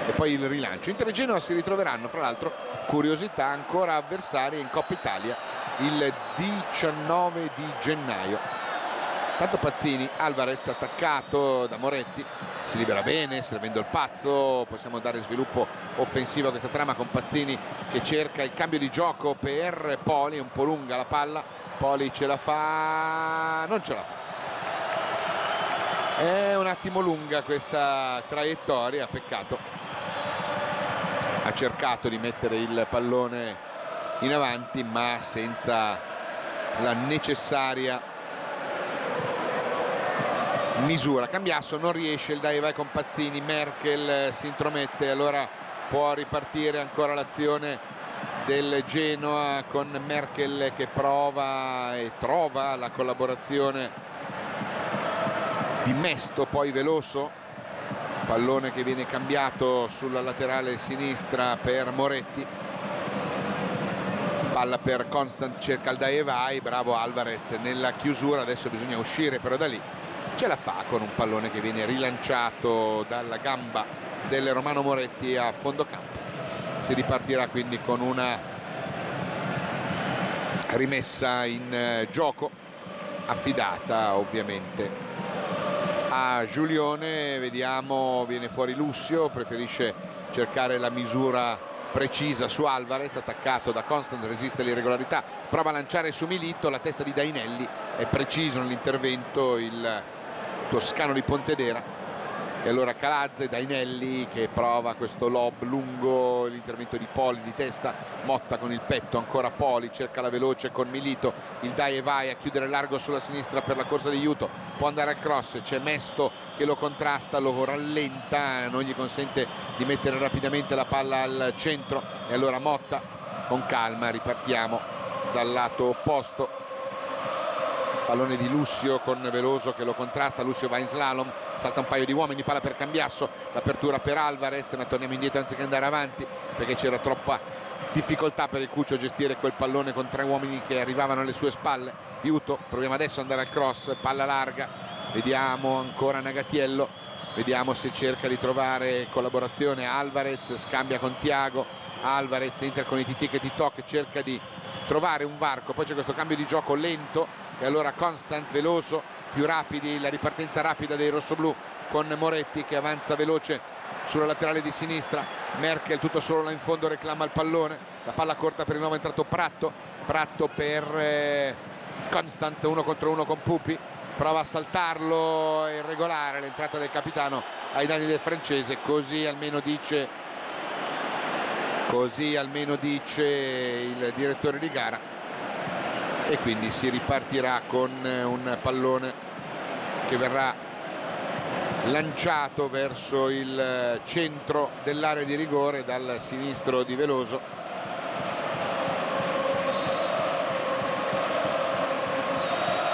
e poi il rilancio. Inter e Genoa si ritroveranno, fra l'altro, curiosità, ancora avversarie in Coppa Italia il 19 di gennaio. Tanto Pazzini, Alvarez attaccato da Moretti, si libera bene, servendo il pazzo. Possiamo dare sviluppo offensivo a questa trama con Pazzini che cerca il cambio di gioco per Poli. Un po' lunga la palla, Poli ce la fa, non ce la fa. È un attimo lunga questa traiettoria, peccato. Ha cercato di mettere il pallone in avanti, ma senza la necessaria misura. Cambiasso non riesce, il dai vai con Pazzini, Merkel si intromette, allora può ripartire ancora l'azione del Genoa con Merkel che prova e trova la collaborazione di Mesto, poi Veloso, pallone che viene cambiato sulla laterale sinistra per Moretti, palla per Constant, cerca il dai e vai, bravo Alvarez nella chiusura. Adesso bisogna uscire però da lì, ce la fa con un pallone che viene rilanciato dalla gamba del Romano Moretti a fondo campo. Si ripartirà quindi con una rimessa in gioco affidata ovviamente a Giulione. Vediamo, viene fuori Lussio, preferisce cercare la misura precisa su Alvarez, attaccato da Constant, resiste l'irregolarità, prova a lanciare su Milito, la testa di Dainelli, è preciso nell'intervento il toscano di Pontedera, e allora Calazze, Dainelli che prova questo lob lungo, l'intervento di Poli di testa, Motta con il petto, ancora Poli, cerca la veloce con Milito, il dai e vai a chiudere largo sulla sinistra per la corsa di Juto, può andare al cross, c'è Mesto che lo contrasta, lo rallenta, non gli consente di mettere rapidamente la palla al centro, e allora Motta con calma, ripartiamo dal lato opposto. Pallone di Lussio con Veloso che lo contrasta, Lussio va in slalom, salta un paio di uomini, palla per Cambiasso, l'apertura per Alvarez, ma torniamo indietro anziché andare avanti perché c'era troppa difficoltà per il Cuccio a gestire quel pallone con tre uomini che arrivavano alle sue spalle. Juto, proviamo adesso ad andare al cross, palla larga, vediamo ancora Nagatiello, vediamo se cerca di trovare collaborazione. Alvarez scambia con Thiago, Alvarez entra con i tic e tic, cerca di trovare un varco, poi c'è questo cambio di gioco lento e allora Constant, Veloso, più rapidi, la ripartenza rapida dei rossoblù con Moretti che avanza veloce sulla laterale di sinistra. Merkel tutto solo là in fondo reclama il pallone, la palla corta per il nuovo entrato Pratto per Constant, 1 contro 1 con Pupi, prova a saltarlo, è irregolare l'entrata del capitano ai danni del francese, così almeno dice il direttore di gara, e quindi si ripartirà con un pallone che verrà lanciato verso il centro dell'area di rigore dal sinistro di Veloso.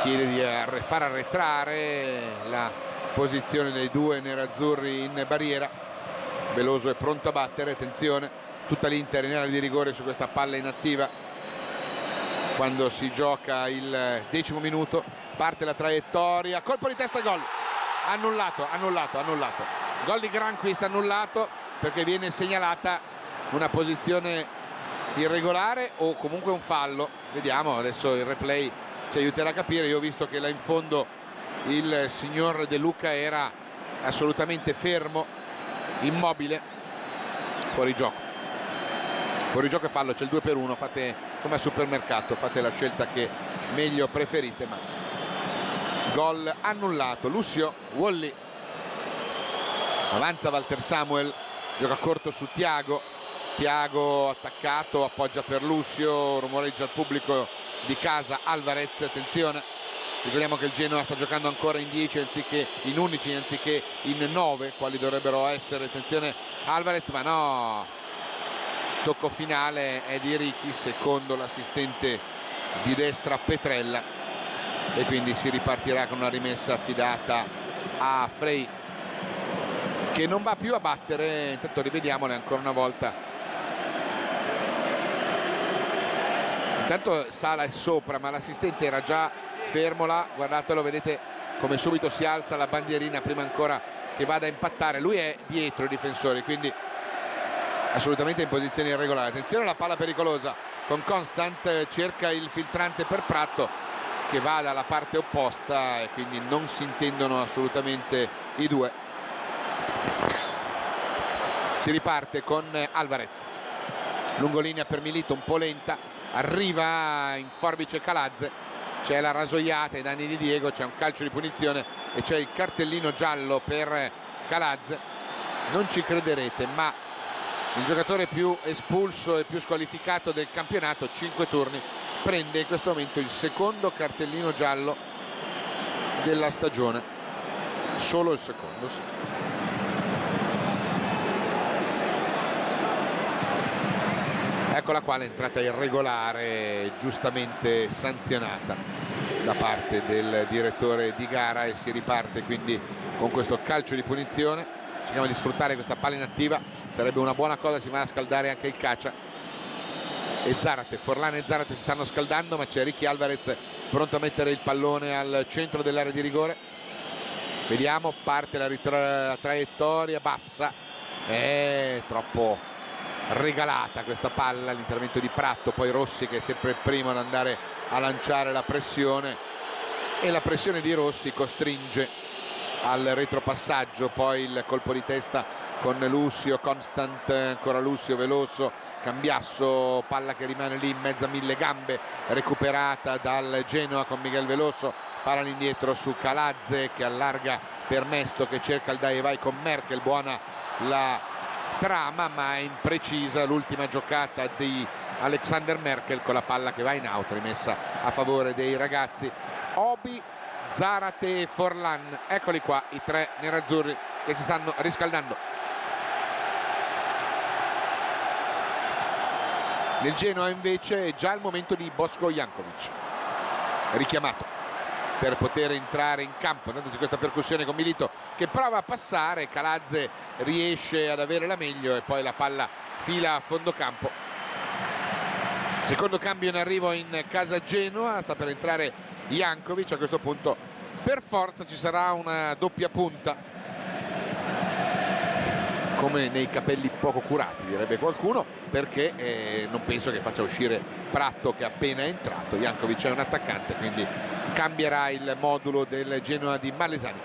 Chiede di far arretrare la posizione dei due nerazzurri in barriera. Veloso è pronto a battere, attenzione, tutta l'Inter in area di rigore su questa palla inattiva quando si gioca il 10° minuto. Parte la traiettoria, colpo di testa, gol annullato. Gol di Granqvist annullato perché viene segnalata una posizione irregolare o comunque un fallo. Vediamo adesso, il replay ci aiuterà a capire. Io ho visto che là in fondo il signor De Luca era assolutamente fermo, immobile. Fuori gioco e fallo, c'è il 2-1, fate come al supermercato, fate la scelta che meglio preferite, ma gol annullato. Lussio, Wally, avanza Walter Samuel, gioca corto su Thiago attaccato, appoggia per Lussio, rumoreggia il pubblico di casa. Alvarez, attenzione, ricordiamo che il Genoa sta giocando ancora in 10 anziché in 11 anziché in 9 quali dovrebbero essere. Attenzione Alvarez, ma no, tocco finale è di Ricky secondo l'assistente di destra Petrella. e quindi si ripartirà con una rimessa affidata a Frey, che non va più a battere. Intanto rivediamole ancora una volta. Intanto Sala è sopra, ma l'assistente era già fermo là, guardatelo, vedete come subito si alza la bandierina prima ancora che vada a impattare. Lui è dietro i difensori, quindi assolutamente in posizione irregolare. Attenzione alla palla pericolosa con Constant, cerca il filtrante per Pratto che va dalla parte opposta e quindi non si intendono assolutamente i due. Si riparte con Alvarez, lungolinea per Milito, un po' lenta, arriva in forbice Calazze, c'è la rasoiata ai danni di Diego, c'è un calcio di punizione e c'è il cartellino giallo per Calazze. Non ci crederete, ma il giocatore più espulso e più squalificato del campionato, 5 turni, prende in questo momento il secondo cartellino giallo della stagione, solo il secondo, sì. Eccola qua l'entrata irregolare giustamente sanzionata da parte del direttore di gara e si riparte quindi con questo calcio di punizione. Cerchiamo di sfruttare questa palla inattiva, sarebbe una buona cosa, si va a scaldare anche il Caccia e Zarate. Forlan e Zarate si stanno scaldando, ma c'è Ricky Alvarez pronto a mettere il pallone al centro dell'area di rigore. Vediamo, parte la traiettoria bassa, è troppo regalata questa palla. L'intervento di Pratto, poi Rossi che è sempre il primo ad andare a lanciare la pressione e la pressione di Rossi costringe al retropassaggio. Poi il colpo di testa con Lucio, Constant, ancora Lucio, Veloso, Cambiasso, palla che rimane lì in mezzo a 1000 gambe, recuperata dal Genoa con Miguel Veloso, palla all'indietro su Calazze che allarga per Mesto che cerca il dai e vai con Merkel. Buona la trama ma è imprecisa l'ultima giocata di Alexander Merkel con la palla che va in out, rimessa a favore dei ragazzi Obi, Zarate e Forlan. Eccoli qua i tre nerazzurri che si stanno riscaldando. Nel Genoa invece è già il momento di Boško Janković, richiamato per poter entrare in campo. Intanto c'è questa percussione con Milito che prova a passare, Calazze riesce ad avere la meglio e poi la palla fila a fondo campo. Secondo cambio in arrivo in casa Genoa, sta per entrare Janković. A questo punto per forza ci sarà una doppia punta, come nei capelli poco curati direbbe qualcuno, perché non penso che faccia uscire Pratto che è appena entrato. Janković è un attaccante, quindi cambierà il modulo del Genoa di Malesani.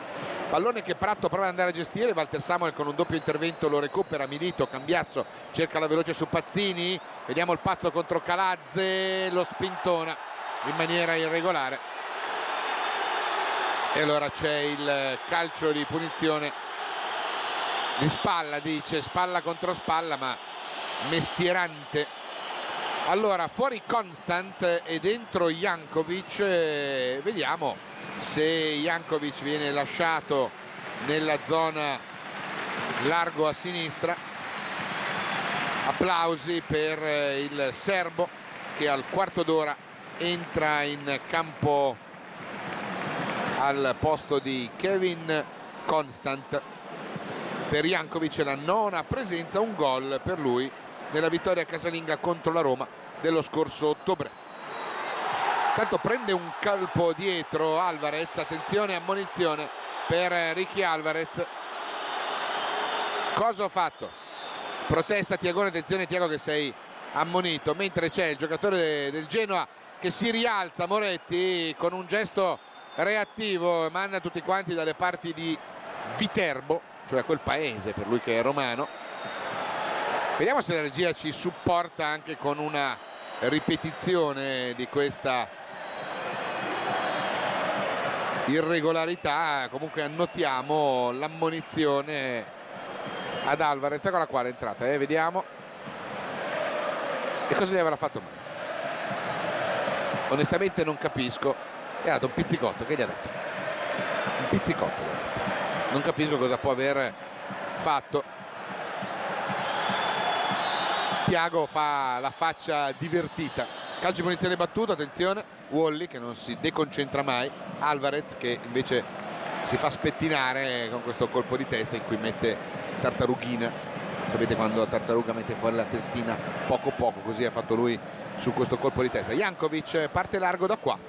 Pallone che Pratto prova ad andare a gestire, Walter Samuel con un doppio intervento lo recupera. Milito, Cambiasso cerca la veloce su Pazzini, vediamo il pazzo contro Calazze, lo spintona in maniera irregolare e allora c'è il calcio di punizione di spalla, dice spalla contro spalla ma mestierante. Allora fuori Constant e dentro Janković, vediamo se Janković viene lasciato nella zona largo a sinistra. Applausi per il serbo che al quarto d'ora entra in campo al posto di Kevin Constant. Per Janković è la nona presenza, un gol per lui nella vittoria casalinga contro la Roma dello scorso ottobre. Tanto prende un colpo dietro Alvarez, attenzione, ammonizione per Ricky Alvarez. Cosa ho fatto? Protesta Tiagone, attenzione Tiago che sei ammonito, mentre c'è il giocatore del Genoa che si rialza, Moretti, con un gesto reattivo, manda tutti quanti dalle parti di Viterbo, cioè a quel paese per lui che è romano. Vediamo se la regia ci supporta anche con una ripetizione di questa irregolarità. Comunque annotiamo l'ammonizione ad Alvarez. Eccola qua l'entrata, vediamo. E cosa gli avrà fatto mai? Onestamente non capisco. È dato un pizzicotto, che gli ha detto? Un pizzicotto gli ha detto. Non capisco cosa può aver fatto. Tiago fa la faccia divertita Calcio di punizione battuto, attenzione, Wally che non si deconcentra mai, Alvarez che invece si fa spettinare con questo colpo di testa in cui mette Tartarughina. Sapete quando la tartaruga mette fuori la testina poco poco, così ha fatto lui su questo colpo di testa. Jankovic parte largo da qua,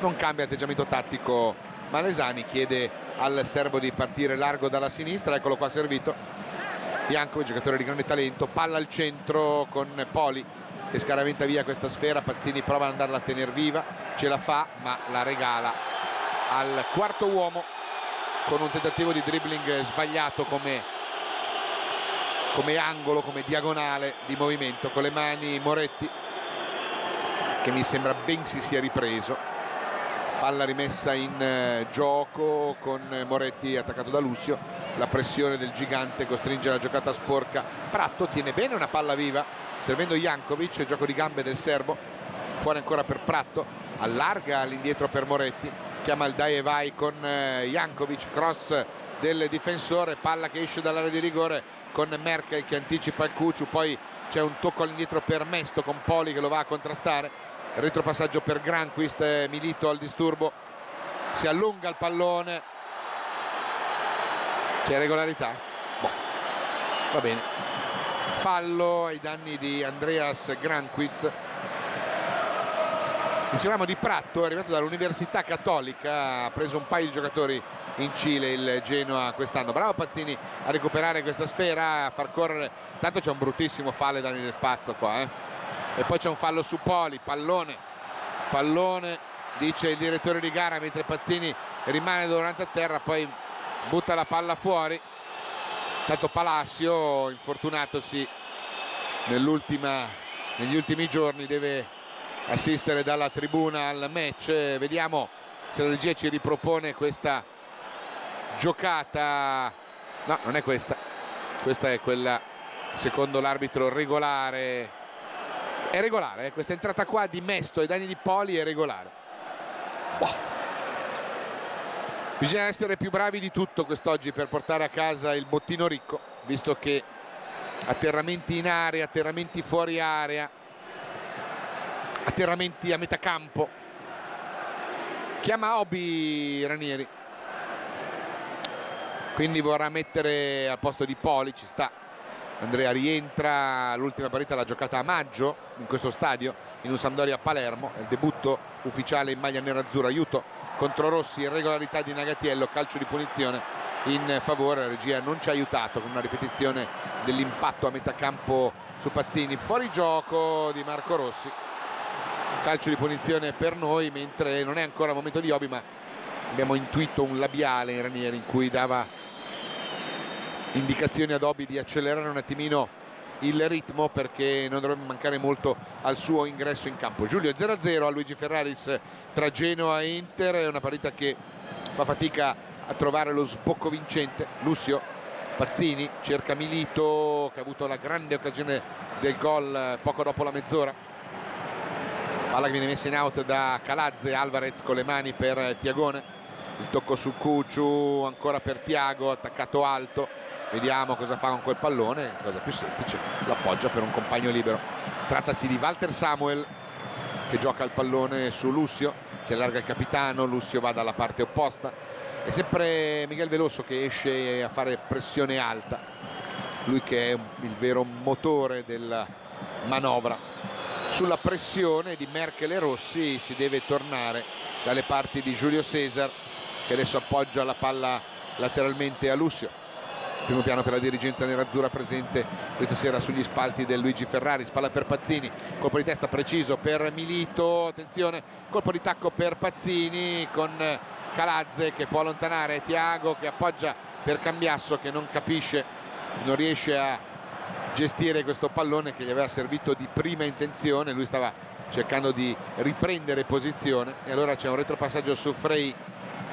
non cambia atteggiamento tattico Malesani, chiede al serbo di partire largo dalla sinistra, eccolo qua servito. Jankovic, giocatore di grande talento, palla al centro con Poli che scaraventa via questa sfera. Pazzini prova ad andarla a tenere viva, ce la fa ma la regala al quarto uomo con un tentativo di dribbling sbagliato come angolo, come diagonale di movimento con le mani Moretti, che mi sembra ben si sia ripreso. Palla rimessa in gioco con Moretti attaccato da Lussio, la pressione del gigante costringe la giocata sporca. Pratto tiene bene una palla viva servendo Jankovic, gioco di gambe del serbo, fuori ancora per Pratto, allarga all'indietro per Moretti, chiama il dai e vai con Jankovic, cross del difensore, palla che esce dall'area di rigore con Merkel che anticipa il Cuciu, poi c'è un tocco all'indietro per Mesto con Poli che lo va a contrastare, retropassaggio per Granqvist, Milito al disturbo, si allunga il pallone, c'è regolarità? Boh, va bene. Fallo ai danni di Andreas Granqvist. Dicevamo di Pratto, è arrivato dall'Università Cattolica, ha preso un paio di giocatori in Cile il Genoa quest'anno. Bravo Pazzini a recuperare questa sfera, a far correre, tanto c'è un bruttissimo fallo ai danni del pazzo qua, e poi c'è un fallo su Poli, pallone dice il direttore di gara, mentre Pazzini rimane durante a terra, poi butta la palla fuori. Tanto Palacio, infortunatosi negli ultimi giorni, deve assistere dalla tribuna al match. Vediamo se la regia ci ripropone questa giocata. No, non è questa è quella secondo l'arbitro regolare. È regolare, questa entrata qua di Mesto ai danni di Poli è regolare. Boh. Bisogna essere più bravi di tutto quest'oggi per portare a casa il bottino ricco, visto che atterramenti in area, atterramenti fuori area, atterramenti a metà campo. Chiama Obi Ranieri, quindi vorrà mettere al posto di Poli, ci sta. Andrea rientra, l'ultima partita l'ha giocata a maggio in questo stadio, in un Sampdoria a Palermo, è il debutto ufficiale in maglia nerazzurra. Aiuto contro Rossi, irregolarità di Nagatiello, calcio di punizione in favore. La regia non ci ha aiutato con una ripetizione dell'impatto a metà campo su Pazzini, fuori gioco di Marco Rossi, calcio di punizione per noi, mentre non è ancora il momento di Obi, ma abbiamo intuito un labiale in Ranieri in cui dava indicazioni ad Obi di accelerare un attimino il ritmo, perché non dovrebbe mancare molto al suo ingresso in campo. Giulio 0-0 a Luigi Ferraris tra Genoa e Inter, è una partita che fa fatica a trovare lo sbocco vincente. Lussio, Pazzini cerca Milito che ha avuto la grande occasione del gol poco dopo la mezz'ora, palla che viene messa in out da Calazze, Alvarez con le mani per Tiagone, il tocco su Cuciu ancora per Tiago, attaccato alto. Vediamo cosa fa con quel pallone, cosa più semplice, lo appoggia per un compagno libero. Trattasi di Walter Samuel che gioca il pallone su Lussio, si allarga il capitano, Lussio va dalla parte opposta, è sempre Miguel Veloso che esce a fare pressione alta, lui che è il vero motore della manovra. Sulla pressione di Merkel e Rossi si deve tornare dalle parti di Giulio Cesar, che adesso appoggia la palla lateralmente a Lussio. Primo piano per la dirigenza nerazzurra presente questa sera sugli spalti del Luigi Ferrari. Palla per Pazzini, colpo di testa preciso per Milito, attenzione, colpo di tacco per Pazzini con Calazze che può allontanare, Tiago che appoggia per Cambiasso che non capisce, non riesce a gestire questo pallone che gli aveva servito di prima intenzione, lui stava cercando di riprendere posizione e allora c'è un retropassaggio su Frey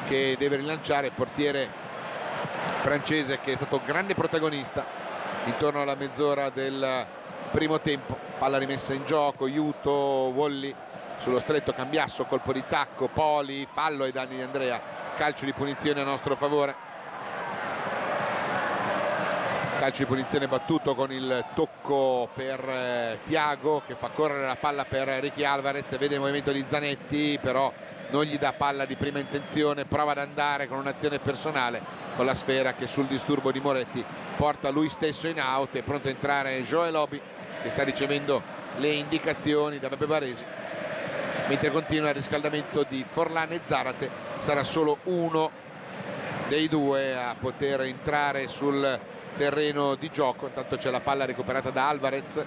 che deve rilanciare, portiere francese che è stato grande protagonista intorno alla mezz'ora del primo tempo. Palla rimessa in gioco, aiuto, Wally sullo stretto, Cambiasso, colpo di tacco, Poli, fallo ai danni di Andrea, calcio di punizione a nostro favore. Calcio di punizione battuto con il tocco per Thiago, che fa correre la palla per Ricky Alvarez, vede il movimento di Zanetti, però non gli dà palla di prima intenzione, prova ad andare con un'azione personale con la sfera che sul disturbo di Moretti porta lui stesso in out. È pronto a entrare Joel Obi, che sta ricevendo le indicazioni da Beppe Baresi, mentre continua il riscaldamento di Forlan e Zarate. Sarà solo uno dei due a poter entrare sul terreno di gioco. Intanto c'è la palla recuperata da Alvarez,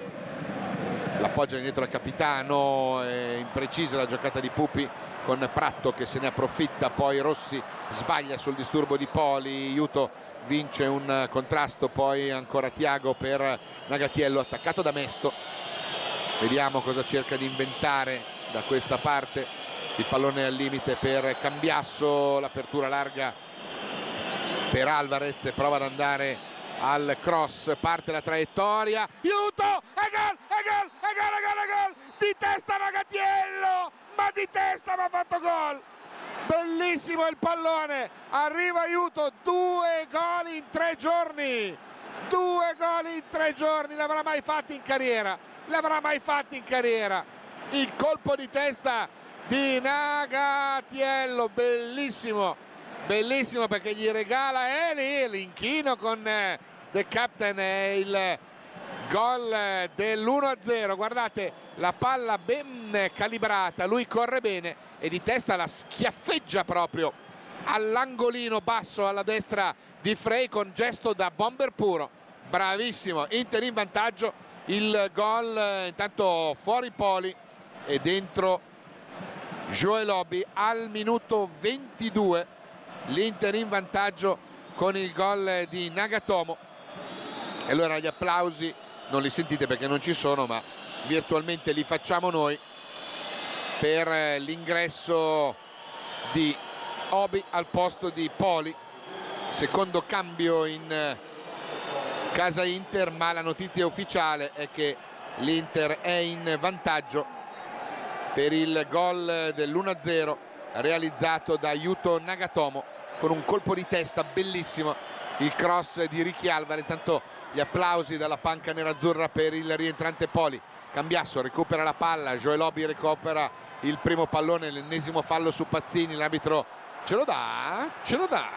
l'appoggia dietro al capitano, è imprecisa la giocata di Pupi con Pratto che se ne approfitta, poi Rossi sbaglia sul disturbo di Poli, Juto vince un contrasto, poi ancora Thiago per Nagatiello, attaccato da Mesto. Vediamo cosa cerca di inventare da questa parte. Il pallone al limite per Cambiasso, l'apertura larga per Alvarez, prova ad andare al cross, parte la traiettoria, Juto, e gol, e gol, e gol, e gol, e gol, di testa Nagatiello, ma di testa mi ha fatto gol, bellissimo il pallone, arriva Juto, 2 gol in 3 giorni, 2 gol in 3 giorni, l'avrà mai fatti in carriera, l'avrà mai fatti in carriera, il colpo di testa di Nagatiello, bellissimo, bellissimo, perché gli regala lì l'inchino con The Captain, il gol dell'1-0. Guardate la palla ben calibrata, lui corre bene e di testa la schiaffeggia proprio all'angolino basso alla destra di Frey con gesto da bomber puro, bravissimo. Inter in vantaggio, il gol intanto fuori Poli e dentro Joel Obi al minuto 22. L'Inter in vantaggio con il gol di Nagatomo. E allora gli applausi non li sentite perché non ci sono, ma virtualmente li facciamo noi per l'ingresso di Obi al posto di Poli. Secondo cambio in casa Inter, ma la notizia ufficiale è che l'Inter è in vantaggio per il gol dell'1-0 realizzato da Yuto Nagatomo con un colpo di testa bellissimo, il cross di Ricky Alvarez. Intanto gli applausi dalla panca nerazzurra per il rientrante Poli. Cambiasso recupera la palla, Joel Obi recupera il primo pallone, l'ennesimo fallo su Pazzini, l'arbitro ce lo dà, ci dà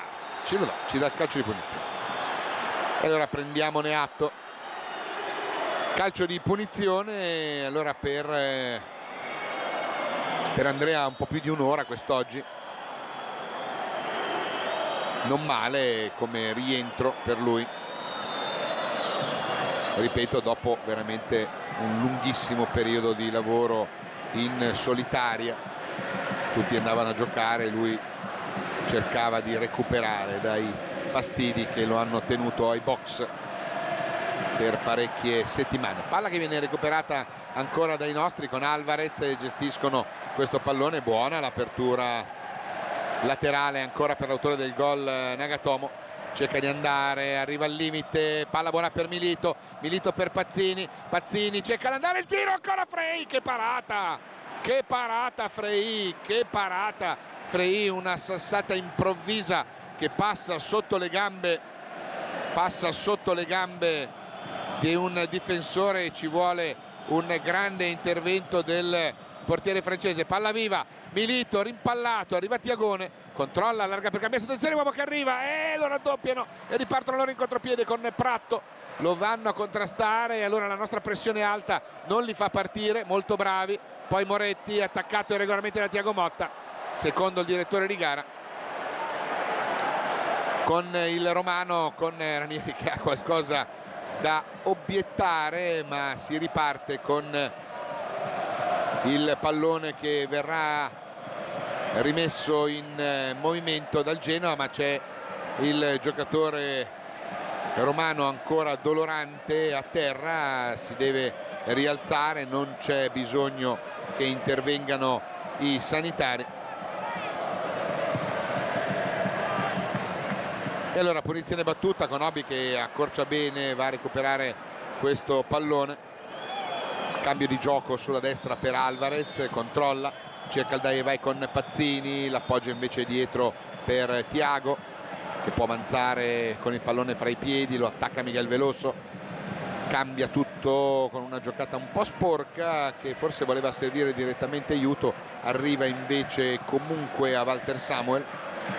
il calcio di punizione. E allora prendiamone atto, calcio di punizione allora per Andrea, un po' più di un'ora quest'oggi, non male come rientro per lui, ripeto, dopo veramente un lunghissimo periodo di lavoro in solitaria. Tutti andavano a giocare, lui cercava di recuperare dai fastidi che lo hanno tenuto ai box per parecchie settimane. Palla che viene recuperata ancora dai nostri con Alvarez, e gestiscono questo pallone. Buona l'apertura laterale ancora per l'autore del gol Nagatomo, cerca di andare, arriva al limite, palla buona per Milito, Milito per Pazzini, Pazzini cerca di andare, il tiro ancora Frey, che parata Frey, che parata Frey, una sassata improvvisa che passa sotto le gambe di un difensore. Ci vuole un grande intervento del portiere francese. Palla viva, Milito rimpallato, arriva Tiagone, controlla, allarga per Cambiasso, attenzione, uomo che arriva e lo raddoppiano e ripartono loro in contropiede con Pratto, lo vanno a contrastare e allora la nostra pressione alta non li fa partire, molto bravi. Poi Moretti attaccato irregolarmente da Thiago Motta, secondo il direttore di gara, con il romano, con Ranieri che ha qualcosa da obiettare, ma si riparte con il pallone che verrà rimesso in movimento dal Genoa, ma c'è il giocatore romano ancora dolorante a terra, si deve rialzare, non c'è bisogno che intervengano i sanitari. E allora punizione battuta con Obi che accorcia bene, va a recuperare questo pallone. Cambio di gioco sulla destra per Alvarez, controlla, cerca il dai e vai con Pazzini, l'appoggio invece dietro per Thiago. che può avanzare con il pallone fra i piedi, lo attacca Miguel Veloso, cambia tutto con una giocata un po' sporca che forse voleva servire direttamente aiuto, arriva invece comunque a Walter Samuel,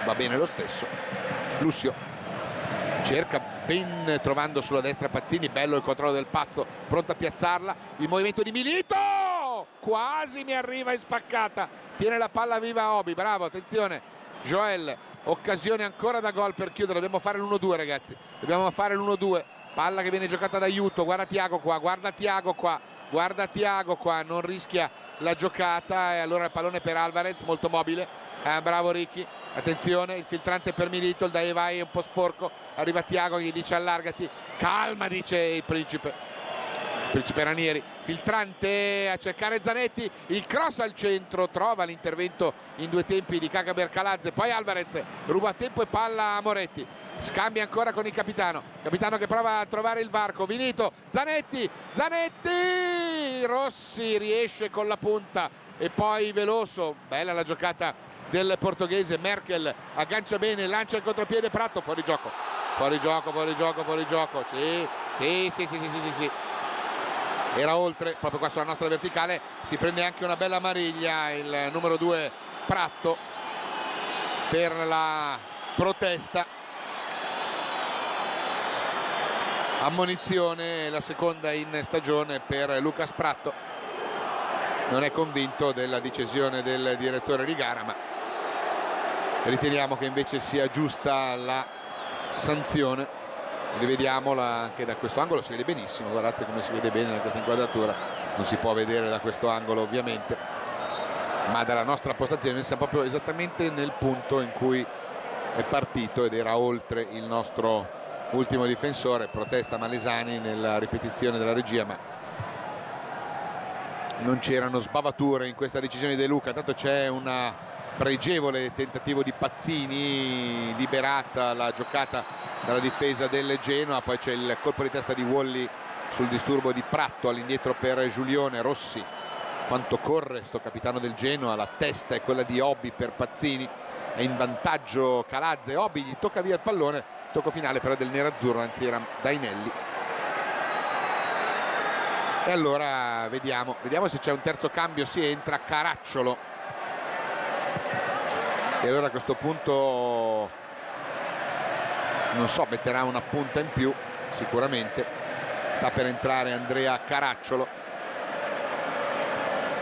va bene lo stesso. Lussio cerca ben trovando sulla destra Pazzini, bello il controllo del Pazzo, pronto a piazzarla, il movimento di Milito, quasi mi arriva in spaccata, tiene la palla viva Obi, bravo, attenzione Joel, occasione ancora da gol per chiudere, dobbiamo fare l'1-2 ragazzi, dobbiamo fare l'1-2, palla che viene giocata da Aiuto, guarda Thiago qua, guarda Thiago qua, guarda Thiago qua, non rischia la giocata e allora il pallone per Alvarez, molto mobile, bravo Ricky, attenzione il filtrante per Milito, il dai e vai è un po' sporco, arriva Thiago, gli dice allargati, calma dice il principe Ranieri, filtrante a cercare Zanetti, il cross al centro, trova l'intervento in due tempi di Kaga Bercalazze, poi Alvarez ruba tempo e palla a Moretti, scambia ancora con il capitano che prova a trovare il varco, Vinito, Zanetti, Rossi riesce con la punta e poi Veloso, bella la giocata del portoghese, Merkel aggancia bene, lancia il contropiede, Pratto fuori gioco, sì. Era oltre, proprio qua sulla nostra verticale, si prende anche una bella maniglia il numero 2 Pratto per la protesta, ammonizione, la seconda in stagione per Lucas Pratto, non è convinto della decisione del direttore di gara, ma riteniamo che invece sia giusta la sanzione. Rivediamola anche da questo angolo, si vede benissimo, guardate come si vede bene da questa inquadratura, non si può vedere da questo angolo ovviamente, ma dalla nostra postazione siamo proprio esattamente nel punto in cui è partito ed era oltre il nostro ultimo difensore. Protesta Malesani nella ripetizione della regia, ma non c'erano sbavature in questa decisione di De Luca, tanto c'è una pregevole tentativo di Pazzini, liberata la giocata dalla difesa del Genoa, poi c'è il colpo di testa di Wally sul disturbo di Pratto, all'indietro per Giulione. Rossi, quanto corre sto capitano del Genoa, la testa è quella di Obi per Pazzini, è in vantaggio Calazze, Obi gli tocca via il pallone, tocco finale però del nerazzurro, anzi era Dainelli. E allora vediamo se c'è un terzo cambio, si entra Caracciolo e allora a questo punto non so, metterà una punta in più sicuramente. Sta per entrare Andrea Caracciolo,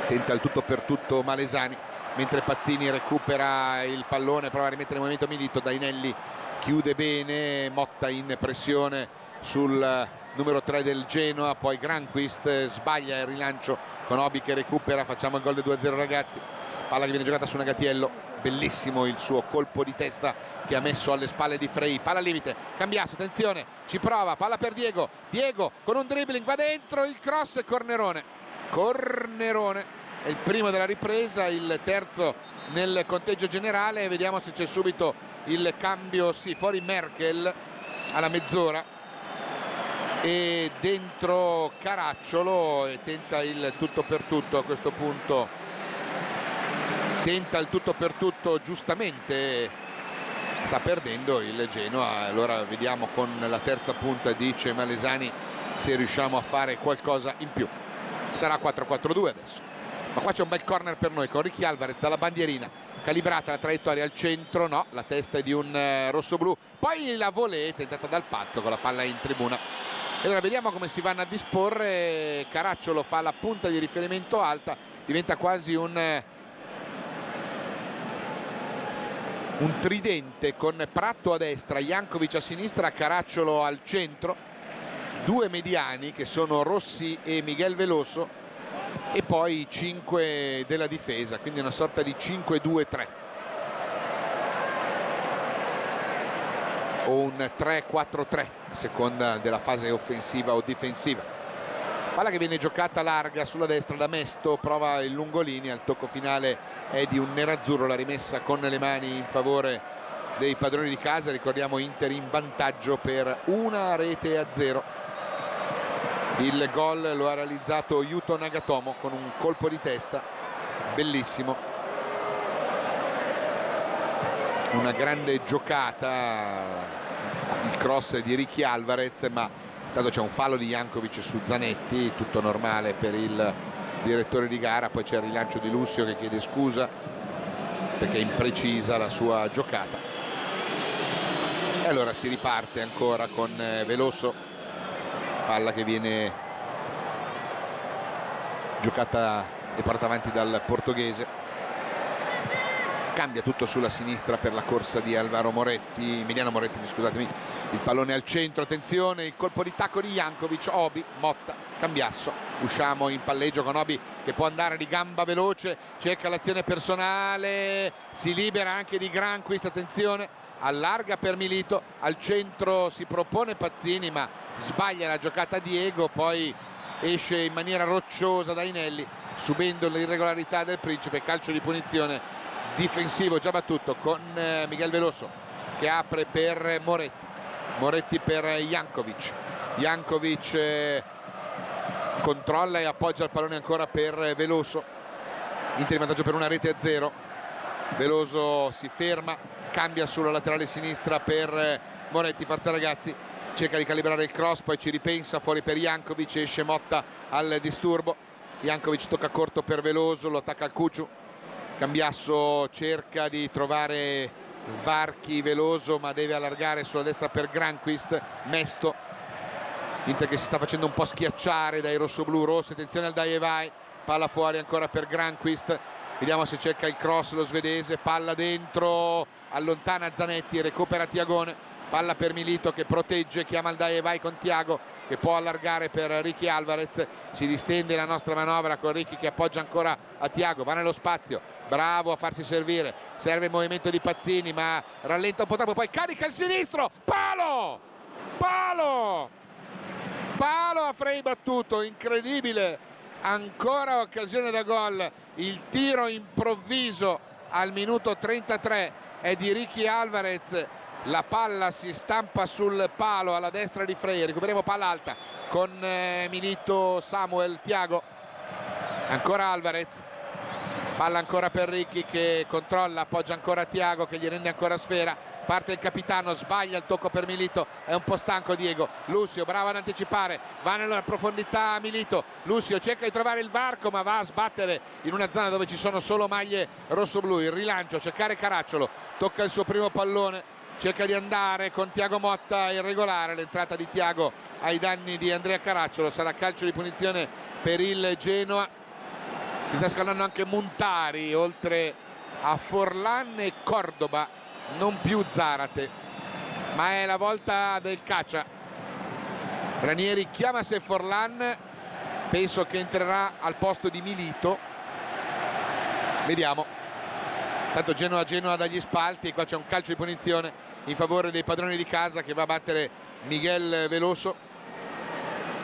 tenta il tutto per tutto Malesani, mentre Pazzini recupera il pallone, prova a rimettere in movimento Milito, Dainelli chiude bene, Motta in pressione sul numero 3 del Genoa, poi Granqvist sbaglia il rilancio con Obi che recupera, facciamo il gol del 2-0 ragazzi, palla che viene giocata su Nagatiello, bellissimo il suo colpo di testa che ha messo alle spalle di Frey, palla al limite, Cambiasso, attenzione, ci prova, palla per Diego con un dribbling va dentro, il cross e Cornerone è il primo della ripresa, il terzo nel conteggio generale, vediamo se c'è subito il cambio, sì, fuori Merkel alla mezz'ora e dentro Caracciolo e tenta il tutto per tutto a questo punto, tenta il tutto per tutto, giustamente sta perdendo il Genoa, allora vediamo con la terza punta dice Malesani se riusciamo a fare qualcosa in più. Sarà 4-4-2 adesso, ma qua c'è un bel corner per noi con Ricky Alvarez dalla bandierina, calibrata la traiettoria al centro, no, la testa è di un rossoblu, poi la volée tentata dal Pazzo con la palla in tribuna. E allora vediamo come si vanno a disporre, Caracciolo fa la punta di riferimento alta, diventa quasi un tridente con Pratto a destra, Jankovic a sinistra, Caracciolo al centro, due mediani che sono Rossi e Miguel Veloso e poi 5 della difesa, quindi una sorta di 5-2-3 o un 3-4-3 a seconda della fase offensiva o difensiva. Palla che viene giocata larga sulla destra da Mesto, prova il Lungolini, al tocco finale è di un nerazzurro, la rimessa con le mani in favore dei padroni di casa, ricordiamo Inter in vantaggio per 1-0. Il gol lo ha realizzato Yuto Nagatomo con un colpo di testa bellissimo. una grande giocata, il cross di Ricky Alvarez, ma intanto c'è un fallo di Jankovic su Zanetti, tutto normale per il direttore di gara. Poi c'è il rilancio di Lussio che chiede scusa perché è imprecisa la sua giocata, e allora si riparte ancora con Veloso, palla che viene giocata e portata avanti dal portoghese. Cambia tutto sulla sinistra per la corsa di Emiliano Moretti, scusatemi. Il pallone al centro, attenzione, il colpo di tacco di Jankovic, Obi, Motta, Cambiasso. Usciamo in palleggio con Obi che può andare di gamba veloce, cerca l'azione personale, si libera anche di Granqvist, attenzione, allarga per Milito, al centro si propone Pazzini ma sbaglia la giocata Diego, poi esce in maniera rocciosa da Inelli subendo l'irregolarità del Principe. Calcio di punizione difensivo già battuto con Miguel Veloso che apre per Moretti per Jankovic controlla e appoggia il pallone ancora per Veloso. Inter in vantaggio per 1-0. Veloso si ferma, cambia sulla laterale sinistra per Moretti, forza ragazzi, cerca di calibrare il cross, poi ci ripensa, fuori per Jankovic, esce Motta al disturbo. Jankovic tocca corto per Veloso, lo attacca al Cucciu. Cambiasso cerca di trovare varchi Veloso ma deve allargare sulla destra per Granqvist. Mesto, Inter che si sta facendo un po' schiacciare dai rossoblù. Rossi, attenzione al dai e vai, palla fuori ancora per Granqvist, vediamo se cerca il cross lo svedese, palla dentro, allontana Zanetti, recupera Tiagone, palla per Milito che protegge, chiama il dai e vai con Tiago che può allargare per Ricky Alvarez. Si distende la nostra manovra con Ricky che appoggia ancora a Tiago, va nello spazio, bravo a farsi servire, serve il movimento di Pazzini ma rallenta un po' troppo, poi carica il sinistro, palo a Frey battuto, incredibile, ancora occasione da gol. Il tiro improvviso al minuto 33 è di Ricky Alvarez, la palla si stampa sul palo alla destra di Frey. Recuperiamo palla alta con Milito, Samuel, Tiago, ancora Alvarez, palla ancora per Ricky che controlla, appoggia ancora Tiago che gli rende ancora sfera, parte il capitano, sbaglia il tocco per Milito, è un po' stanco Diego. Lussio bravo ad anticipare, va nella profondità Milito, Lussio cerca di trovare il varco ma va a sbattere in una zona dove ci sono solo maglie rossoblu. Il rilancio, cercare Caracciolo, tocca il suo primo pallone, cerca di andare con Tiago Motta, irregolare l'entrata di Tiago ai danni di Andrea Caracciolo, sarà calcio di punizione per il Genoa. Si sta scaldando anche Montari oltre a Forlan e Cordoba, non più Zarate, ma è la volta del Caccia. Ranieri chiama se Forlan, penso che entrerà al posto di Milito, vediamo. Tanto Genoa dagli spalti e qua c'è un calcio di punizione in favore dei padroni di casa che va a battere Miguel Veloso,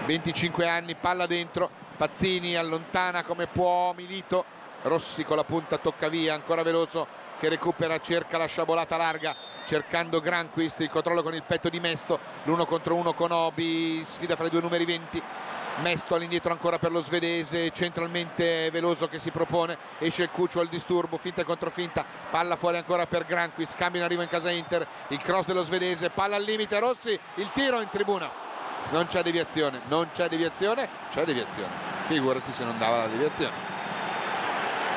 25 anni, palla dentro, Pazzini allontana come può Milito, Rossi con la punta tocca via, ancora Veloso che recupera, cerca la sciabolata larga cercando Granqvist, il controllo con il petto di Mesto, l'1 contro 1 con Obi, sfida fra i due numeri 20. Mesto all'indietro ancora per lo svedese, centralmente Veloso che si propone, esce il Cuccio al disturbo, finta e controfinta, palla fuori ancora per Granqvist, cambio in arrivo in casa Inter, il cross dello svedese, palla al limite, Rossi, il tiro in tribuna, non c'è deviazione, c'è deviazione, figurati se non dava la deviazione.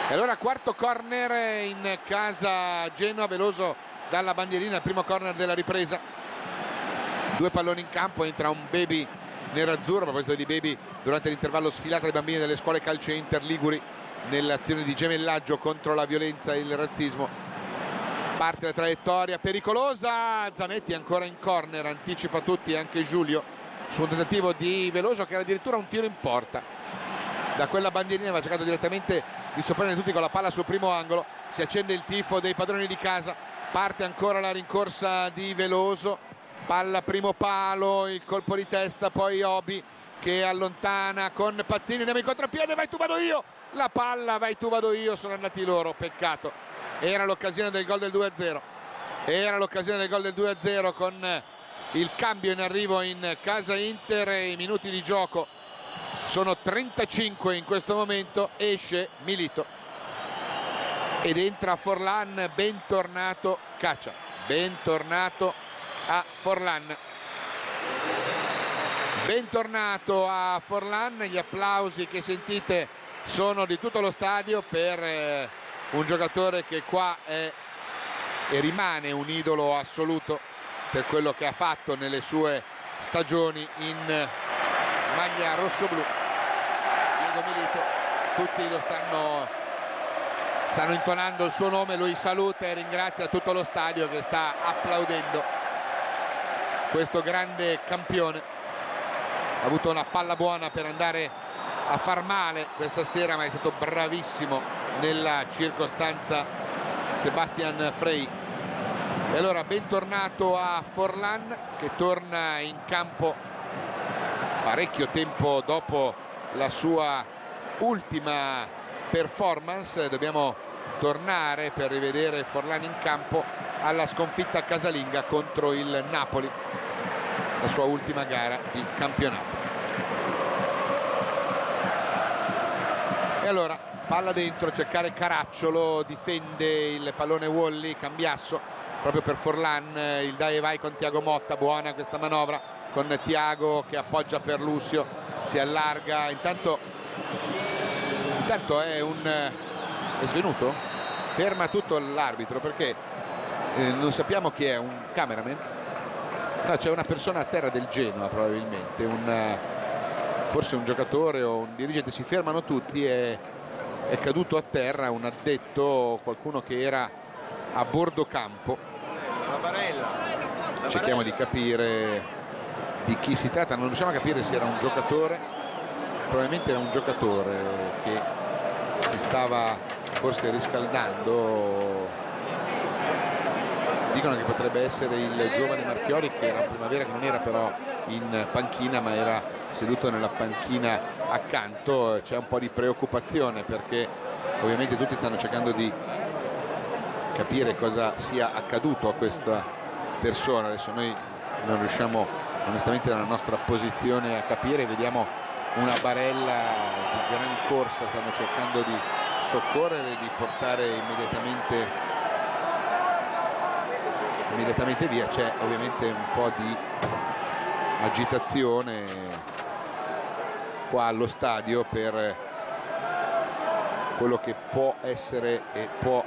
E allora quarto corner in casa Genoa, Veloso dalla bandierina, il primo corner della ripresa, due palloni in campo, entra un Baby nerazzurro. A proposito di Baby, durante l'intervallo sfilata dei bambini delle scuole calcio Inter Liguri nell'azione di gemellaggio contro la violenza e il razzismo. Parte la traiettoria pericolosa, Zanetti ancora in corner, anticipa tutti anche Giulio su un tentativo di Veloso che era addirittura un tiro in porta. Da quella bandierina aveva cercato direttamente di sorprendere tutti con la palla sul primo angolo. Si accende il tifo dei padroni di casa, parte ancora la rincorsa di Veloso, palla primo palo, il colpo di testa, poi Obi che allontana con Pazzini, andiamo in contropiede, vai tu vado io, la palla vai tu vado io, sono andati loro, peccato, era l'occasione del gol del 2-0, con il cambio in arrivo in casa Inter e i minuti di gioco sono 35 in questo momento, esce Milito. ed entra Forlan. Bentornato Caccia, bentornato a Forlan, bentornato a Forlan. Gli applausi che sentite sono di tutto lo stadio per un giocatore che qua è e rimane un idolo assoluto per quello che ha fatto nelle sue stagioni in maglia rossoblù. Diego Milito, tutti lo stanno intonando il suo nome, lui saluta e ringrazia tutto lo stadio che sta applaudendo questo grande campione. Ha avuto una palla buona per andare a far male questa sera, ma è stato bravissimo nella circostanza Sebastian Frey. E allora bentornato a Forlan, che torna in campo parecchio tempo dopo la sua ultima performance. Dobbiamo tornare per rivedere Forlan in campo alla sconfitta casalinga contro il Napoli, la sua ultima gara di campionato. E allora palla dentro, cercare Caracciolo, difende il pallone Wally, Cambiasso proprio per Forlan, il dai e vai con Thiago Motta. Buona questa manovra con Thiago che appoggia per Lucio, si allarga. Intanto è svenuto, ferma tutto l'arbitro perché non sappiamo chi è, un cameraman? No, c'è una persona a terra del Genoa probabilmente, forse un giocatore o un dirigente. Si fermano tutti e è caduto a terra un addetto, qualcuno che era a bordo campo. Cerchiamo di capire di chi si tratta, non riusciamo a capire se era un giocatore, probabilmente era un giocatore che si stava forse riscaldando. Dicono che potrebbe essere il giovane Marchiori, che era in primavera, che non era però in panchina ma era seduto nella panchina accanto. C'è un po' di preoccupazione perché ovviamente tutti stanno cercando di capire cosa sia accaduto a questa persona. Adesso noi non riusciamo onestamente dalla nostra posizione a capire. Vediamo una barella di gran corsa, stanno cercando di soccorrere, di portare immediatamente via. C'è ovviamente un po' di agitazione qua allo stadio per quello che può essere e può.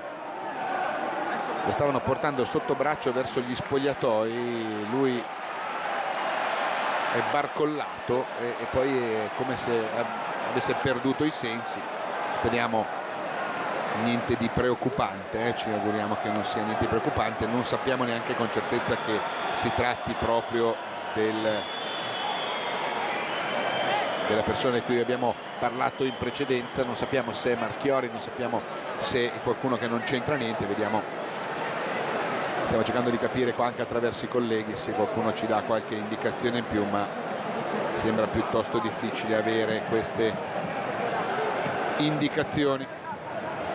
Lo stavano portando sotto braccio verso gli spogliatoi, lui è barcollato e poi è come se avesse perduto i sensi. Speriamo niente di preoccupante, ci auguriamo che non sia niente di preoccupante. Non sappiamo neanche con certezza che si tratti proprio della persona di cui abbiamo parlato in precedenza. Non sappiamo se è Marchiori, non sappiamo se è qualcuno che non c'entra niente. Vediamo. Stiamo cercando di capire qua anche attraverso i colleghi se qualcuno ci dà qualche indicazione in più, ma sembra piuttosto difficile avere queste indicazioni.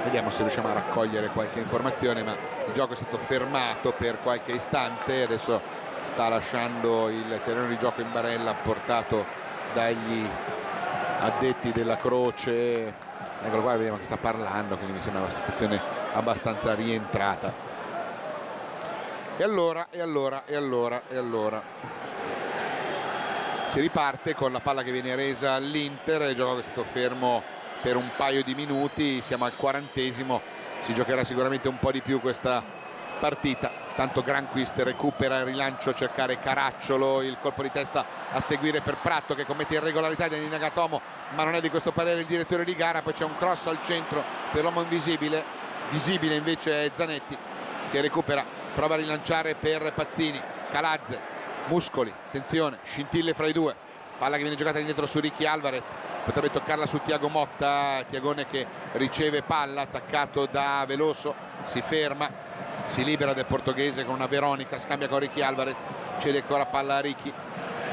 Vediamo se riusciamo a raccogliere qualche informazione, ma il gioco è stato fermato per qualche istante, adesso sta lasciando il terreno di gioco in barella portato dagli addetti della Croce. Eccolo qua, vediamo che sta parlando, quindi mi sembra una situazione abbastanza rientrata. E allora si riparte con la palla che viene resa all'Inter. Il gioco è stato fermo per un paio di minuti, siamo al 40esimo, si giocherà sicuramente un po' di più questa partita. Tanto Granqvist recupera il rilancio, cercare Caracciolo, il colpo di testa a seguire per Pratto che commette irregolarità di Nagatomo, ma non è di questo parere il direttore di gara. Poi c'è un cross al centro per l'uomo invisibile, visibile invece è Zanetti che recupera, prova a rilanciare per Pazzini, Calazze, muscoli, attenzione, scintille fra i due, palla che viene giocata indietro su Ricky Alvarez, potrebbe toccarla su Thiago Motta, Thiagone che riceve palla, attaccato da Veloso, si ferma, si libera del portoghese con una Veronica, scambia con Ricky Alvarez, cede ancora palla a Ricky,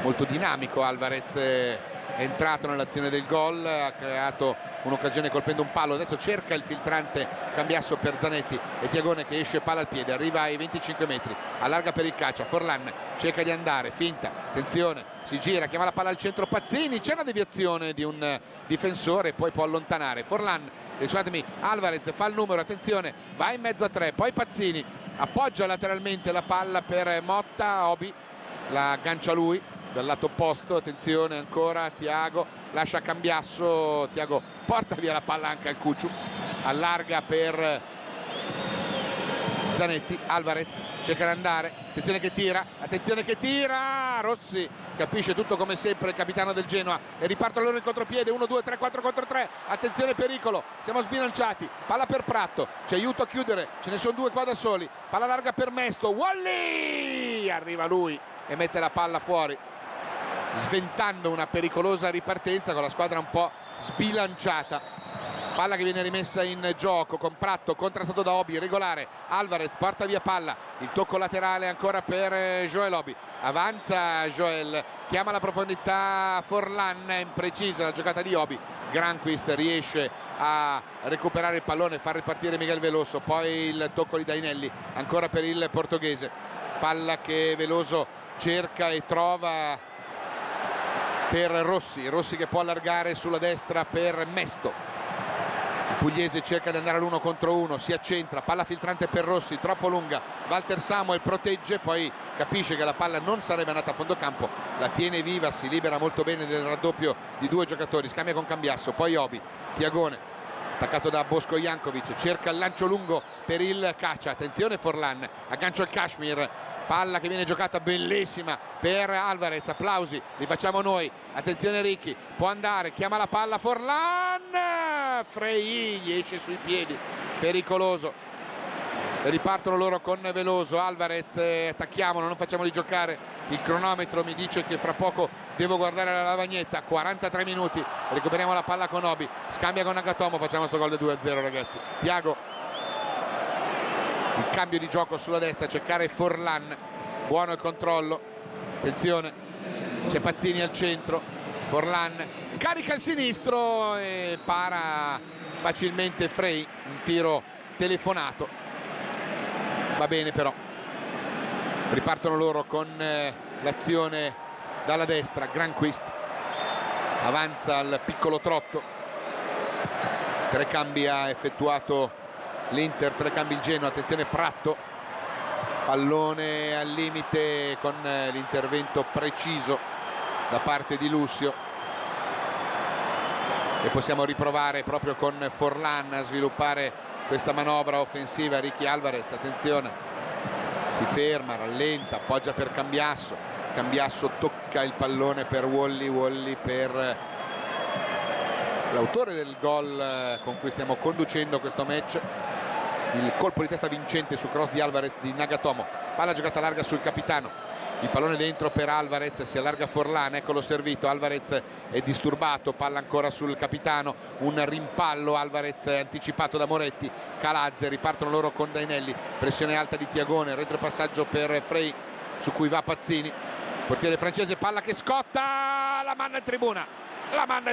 molto dinamico Alvarez, è entrato nell'azione del gol, ha creato un'occasione colpendo un palo, adesso cerca il filtrante Cambiasso per Zanetti e Tiagone che esce palla al piede, arriva ai 25 metri, allarga per il Caccia, Forlan cerca di andare, finta, attenzione, si gira, chiama la palla al centro Pazzini, c'è una deviazione di un difensore, poi può allontanare Forlan, scusatemi, Alvarez fa il numero, attenzione, va in mezzo a tre, poi Pazzini appoggia lateralmente la palla per Motta, Obi la aggancia lui dal lato opposto, attenzione ancora, Tiago lascia Cambiasso, Tiago porta via la palla anche al Cucciu, allarga per Zanetti, Alvarez cerca di andare, attenzione che tira, Rossi capisce tutto come sempre il capitano del Genoa e ripartono loro in contropiede, 1, 2, 3, 4 contro 3, attenzione pericolo, siamo sbilanciati, palla per Pratto, ci aiuta a chiudere, ce ne sono due qua da soli, palla larga per Mesto, Wally, arriva lui e mette la palla fuori, sventando una pericolosa ripartenza con la squadra un po' sbilanciata. Palla che viene rimessa in gioco con Pratto, contrastato da Obi, regolare, Alvarez porta via palla, il tocco laterale ancora per Joel Obi, avanza Joel, chiama la profondità Forlan, è imprecisa la giocata di Obi, Granqvist riesce a recuperare il pallone, far ripartire Miguel Veloso, poi il tocco di Dainelli ancora per il portoghese, palla che Veloso cerca e trova per Rossi che può allargare sulla destra per Mesto. Il pugliese cerca di andare all'1 contro 1, si accentra, palla filtrante per Rossi, troppo lunga, Walter Samuel protegge, poi capisce che la palla non sarebbe andata a fondo campo, la tiene viva, si libera molto bene del raddoppio di due giocatori, scambia con Cambiasso, poi Obi, Tiagone, attaccato da Bosco Jankovic, cerca il lancio lungo per il Caccia, attenzione Forlan, aggancio il Kashmir, palla che viene giocata bellissima per Alvarez, applausi, li facciamo noi, attenzione Ricchi, può andare, chiama la palla Forlan, Frey gli esce sui piedi, pericoloso, ripartono loro con Veloso, Alvarez, attacchiamolo, non facciamoli giocare, il cronometro mi dice che fra poco devo guardare la lavagnetta, 43 minuti, recuperiamo la palla con Obi, scambia con Nagatomo, facciamo sto gol del 2-0 ragazzi, Tiago, il cambio di gioco sulla destra, cercare Forlan, buono il controllo, attenzione, c'è Pazzini al centro, Forlan carica il sinistro e para facilmente Frey, un tiro telefonato, va bene però, ripartono loro con l'azione dalla destra, Granqvist avanza al piccolo trotto, tre cambi ha effettuato l'Inter, tre cambi il Genoa, attenzione Pratto, pallone al limite con l'intervento preciso da parte di Lucio e possiamo riprovare proprio con Forlan a sviluppare questa manovra offensiva. Ricky Alvarez, attenzione, si ferma, rallenta, appoggia per Cambiasso, Cambiasso tocca il pallone per Wally per l'autore del gol con cui stiamo conducendo questo match, il colpo di testa vincente su cross di Alvarez di Nagatomo, palla giocata larga sul capitano, il pallone dentro per Alvarez, si allarga Forlan, eccolo servito, Alvarez è disturbato, palla ancora sul capitano, un rimpallo, Alvarez anticipato da Moretti, Calazze, ripartono loro con Dainelli, pressione alta di Tiagone, retropassaggio per Frey su cui va Pazzini, portiere francese, palla che scotta, la manda in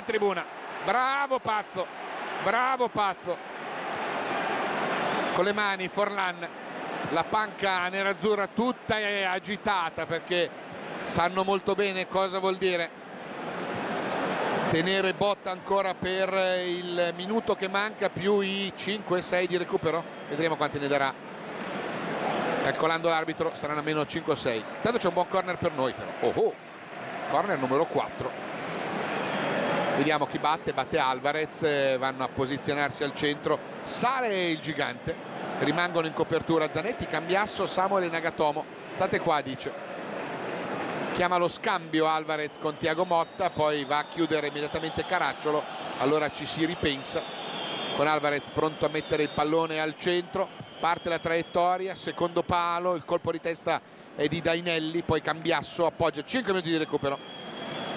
tribuna, bravo Pazzo, con le mani Forlan, la panca nerazzurra tutta è agitata perché sanno molto bene cosa vuol dire tenere botta ancora per il minuto che manca più i 5-6 di recupero, vedremo quanti ne darà, calcolando l'arbitro saranno almeno 5-6. Tanto c'è un buon corner per noi però, corner numero 4, vediamo chi batte Alvarez, vanno a posizionarsi al centro, sale il gigante, rimangono in copertura Zanetti, Cambiasso, Samuel e Nagatomo, state qua dice, chiama lo scambio Alvarez con Thiago Motta, poi va a chiudere immediatamente Caracciolo, allora ci si ripensa con Alvarez pronto a mettere il pallone al centro, parte la traiettoria, secondo palo, il colpo di testa è di Dainelli, poi Cambiasso appoggia, 5 minuti di recupero,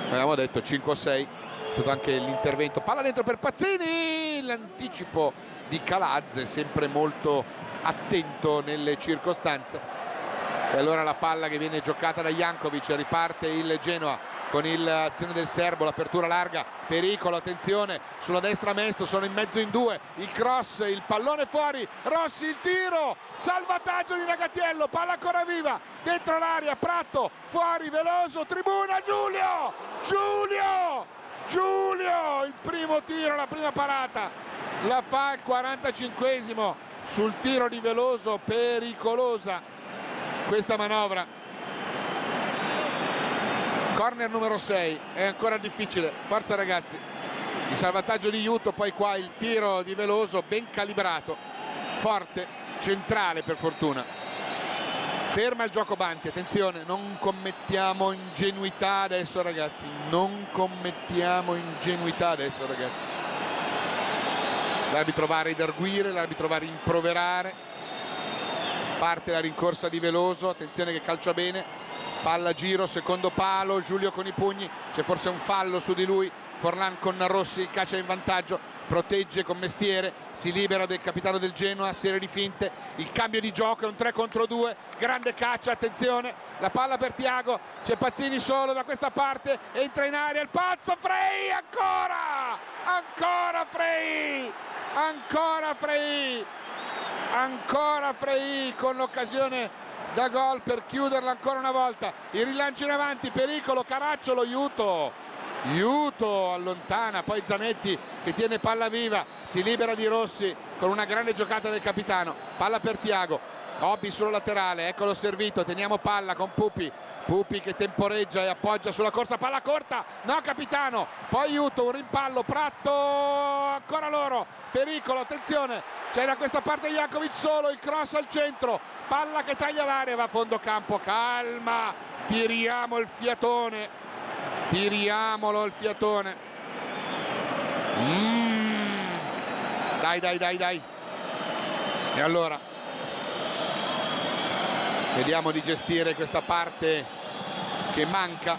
avevamo detto 5-6, è stato anche l'intervento, palla dentro per Pazzini, l'anticipo di Calazze, sempre molto attento nelle circostanze, e allora la palla che viene giocata da Jankovic, riparte il Genoa con l'azione del serbo, l'apertura larga, pericolo, attenzione, sulla destra Mesto, sono in mezzo in due, il cross, il pallone fuori, Rossi, il tiro, salvataggio di Nagatiello, palla ancora viva, dentro l'area, Pratto, fuori, Veloso, tribuna, Giulio, il primo tiro, la prima parata, la fa al 45esimo sul tiro di Veloso, pericolosa questa manovra. Corner numero 6, è ancora difficile, forza ragazzi, il salvataggio di Juto, poi qua il tiro di Veloso ben calibrato, forte, centrale per fortuna. Ferma il gioco Banti, attenzione, non commettiamo ingenuità adesso ragazzi, L'arbitro va a redarguire, l'arbitro va a rimproverare, parte la rincorsa di Veloso, attenzione che calcia bene. Palla giro, secondo palo, Giulio con i pugni, c'è forse un fallo su di lui, Forlan con Rossi, il calcia in vantaggio, protegge con mestiere, si libera del capitano del Genoa, serie di finte, il cambio di gioco è un 3 contro 2, grande caccia, attenzione, la palla per Thiago, c'è Pazzini solo da questa parte, entra in aria il pazzo, Frey, ancora Frey con l'occasione da gol per chiuderla ancora una volta, il rilancio in avanti, pericolo, Caracciolo, Juto allontana, poi Zanetti che tiene palla viva, si libera di Rossi con una grande giocata del capitano, palla per Thiago, Obi sullo laterale, eccolo servito, teniamo palla con Pupi che temporeggia e appoggia sulla corsa, palla corta, no capitano, poi Juto, un rimpallo, Pratto, ancora loro, pericolo, attenzione, c'è da questa parte Jankovic solo, il cross al centro, palla che taglia l'area, va a fondo campo, calma, tiriamolo il fiatone. Dai. E allora vediamo di gestire questa parte che manca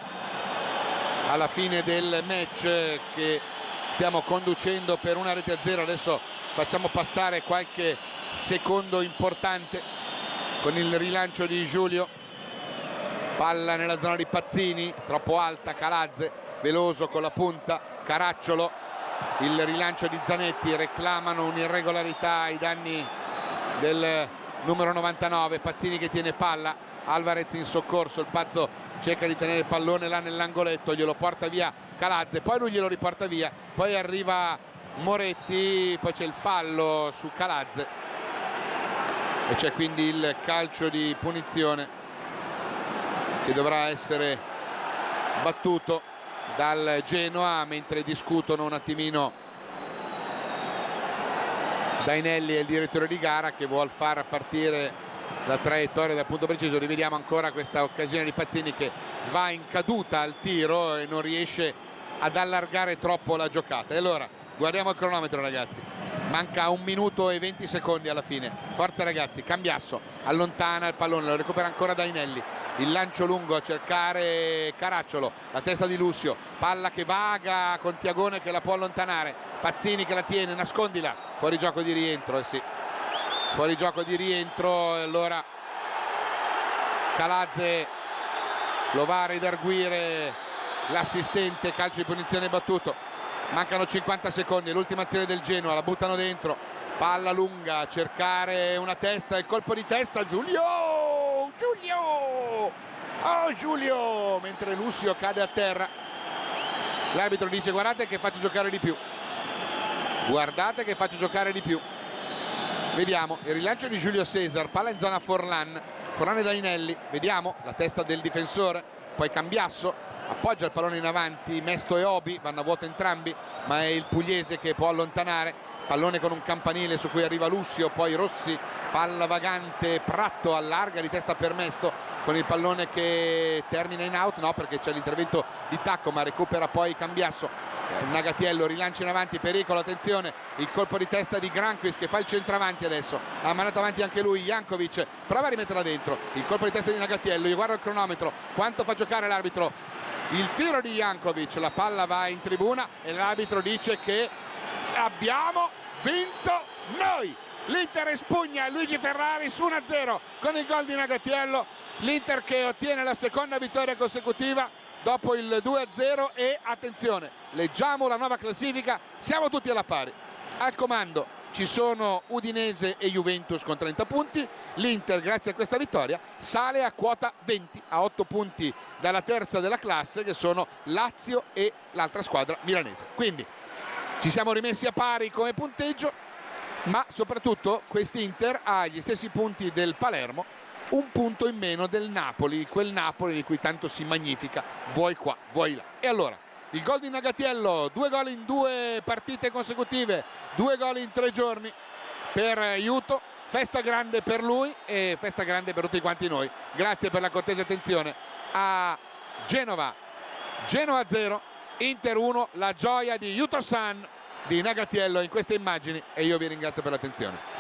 alla fine del match, che stiamo conducendo per 1-0. Adesso facciamo passare qualche secondo importante con il rilancio di Giulio, palla nella zona di Pazzini, troppo alta, Calazze, Veloso con la punta, Caracciolo, il rilancio di Zanetti, reclamano un'irregolarità ai danni del numero 99, Pazzini che tiene palla, Alvarez in soccorso, il pazzo cerca di tenere il pallone là nell'angoletto, glielo porta via Calazze, poi lui glielo riporta via, poi arriva Moretti, poi c'è il fallo su Calazze e c'è quindi il calcio di punizione che dovrà essere battuto dal Genoa, mentre discutono un attimino Dainelli e il direttore di gara che vuol far partire la traiettoria dal punto preciso. Rivediamo ancora questa occasione di Pazzini che va in caduta al tiro e non riesce ad allargare troppo la giocata. E allora guardiamo il cronometro ragazzi, manca 1 minuto e 20 secondi alla fine, forza ragazzi, Cambiasso allontana il pallone, lo recupera ancora Dainelli, il lancio lungo a cercare Caracciolo, la testa di Lucio, palla che vaga con Tiagone che la può allontanare, Pazzini che la tiene, nascondila, fuori gioco di rientro, fuori gioco di rientro, e allora Calazze lo va a redarguire l'assistente, calcio di punizione battuto. Mancano 50 secondi, l'ultima azione del Genoa, la buttano dentro, palla lunga a cercare una testa, il colpo di testa, Giulio, mentre Lucio cade a terra, l'arbitro dice guardate che faccio giocare di più, vediamo il rilancio di Giulio Cesar, palla in zona Forlan e Dainelli, vediamo la testa del difensore, poi Cambiasso appoggia il pallone in avanti, Mesto e Obi vanno a vuoto entrambi, ma è il pugliese che può allontanare, pallone con un campanile su cui arriva Lucio, poi Rossi, palla vagante, Pratto allarga di testa per Mesto con il pallone che termina in out, no perché c'è l'intervento di Tacco ma recupera poi Cambiasso, Nagatiello rilancia in avanti, pericolo, attenzione, il colpo di testa di Granquist che fa il centravanti adesso, ha mandato avanti anche lui, Jankovic prova a rimetterla dentro, il colpo di testa di Nagatiello, io guardo il cronometro, quanto fa giocare l'arbitro? Il tiro di Jankovic, la palla va in tribuna e l'arbitro dice che abbiamo vinto noi. L'Inter espugna Luigi Ferrari su 1-0 con il gol di Nagatiello, l'Inter che ottiene la seconda vittoria consecutiva dopo il 2-0 e attenzione, leggiamo la nuova classifica, siamo tutti alla pari. Al comando ci sono Udinese e Juventus con 30 punti, l'Inter grazie a questa vittoria sale a quota 20, a 8 punti dalla terza della classe che sono Lazio e l'altra squadra milanese. Quindi ci siamo rimessi a pari come punteggio, ma soprattutto quest'Inter ha gli stessi punti del Palermo, un punto in meno del Napoli, quel Napoli di cui tanto si magnifica, vuoi qua, vuoi là. E allora, il gol di Nagatiello, 2 gol in 2 partite consecutive, 2 gol in 3 giorni per Juto, festa grande per lui e festa grande per tutti quanti noi. Grazie per la cortese attenzione a Genova. Genoa 0, Inter 1, la gioia di Juto-san, di Nagatiello in queste immagini, e io vi ringrazio per l'attenzione.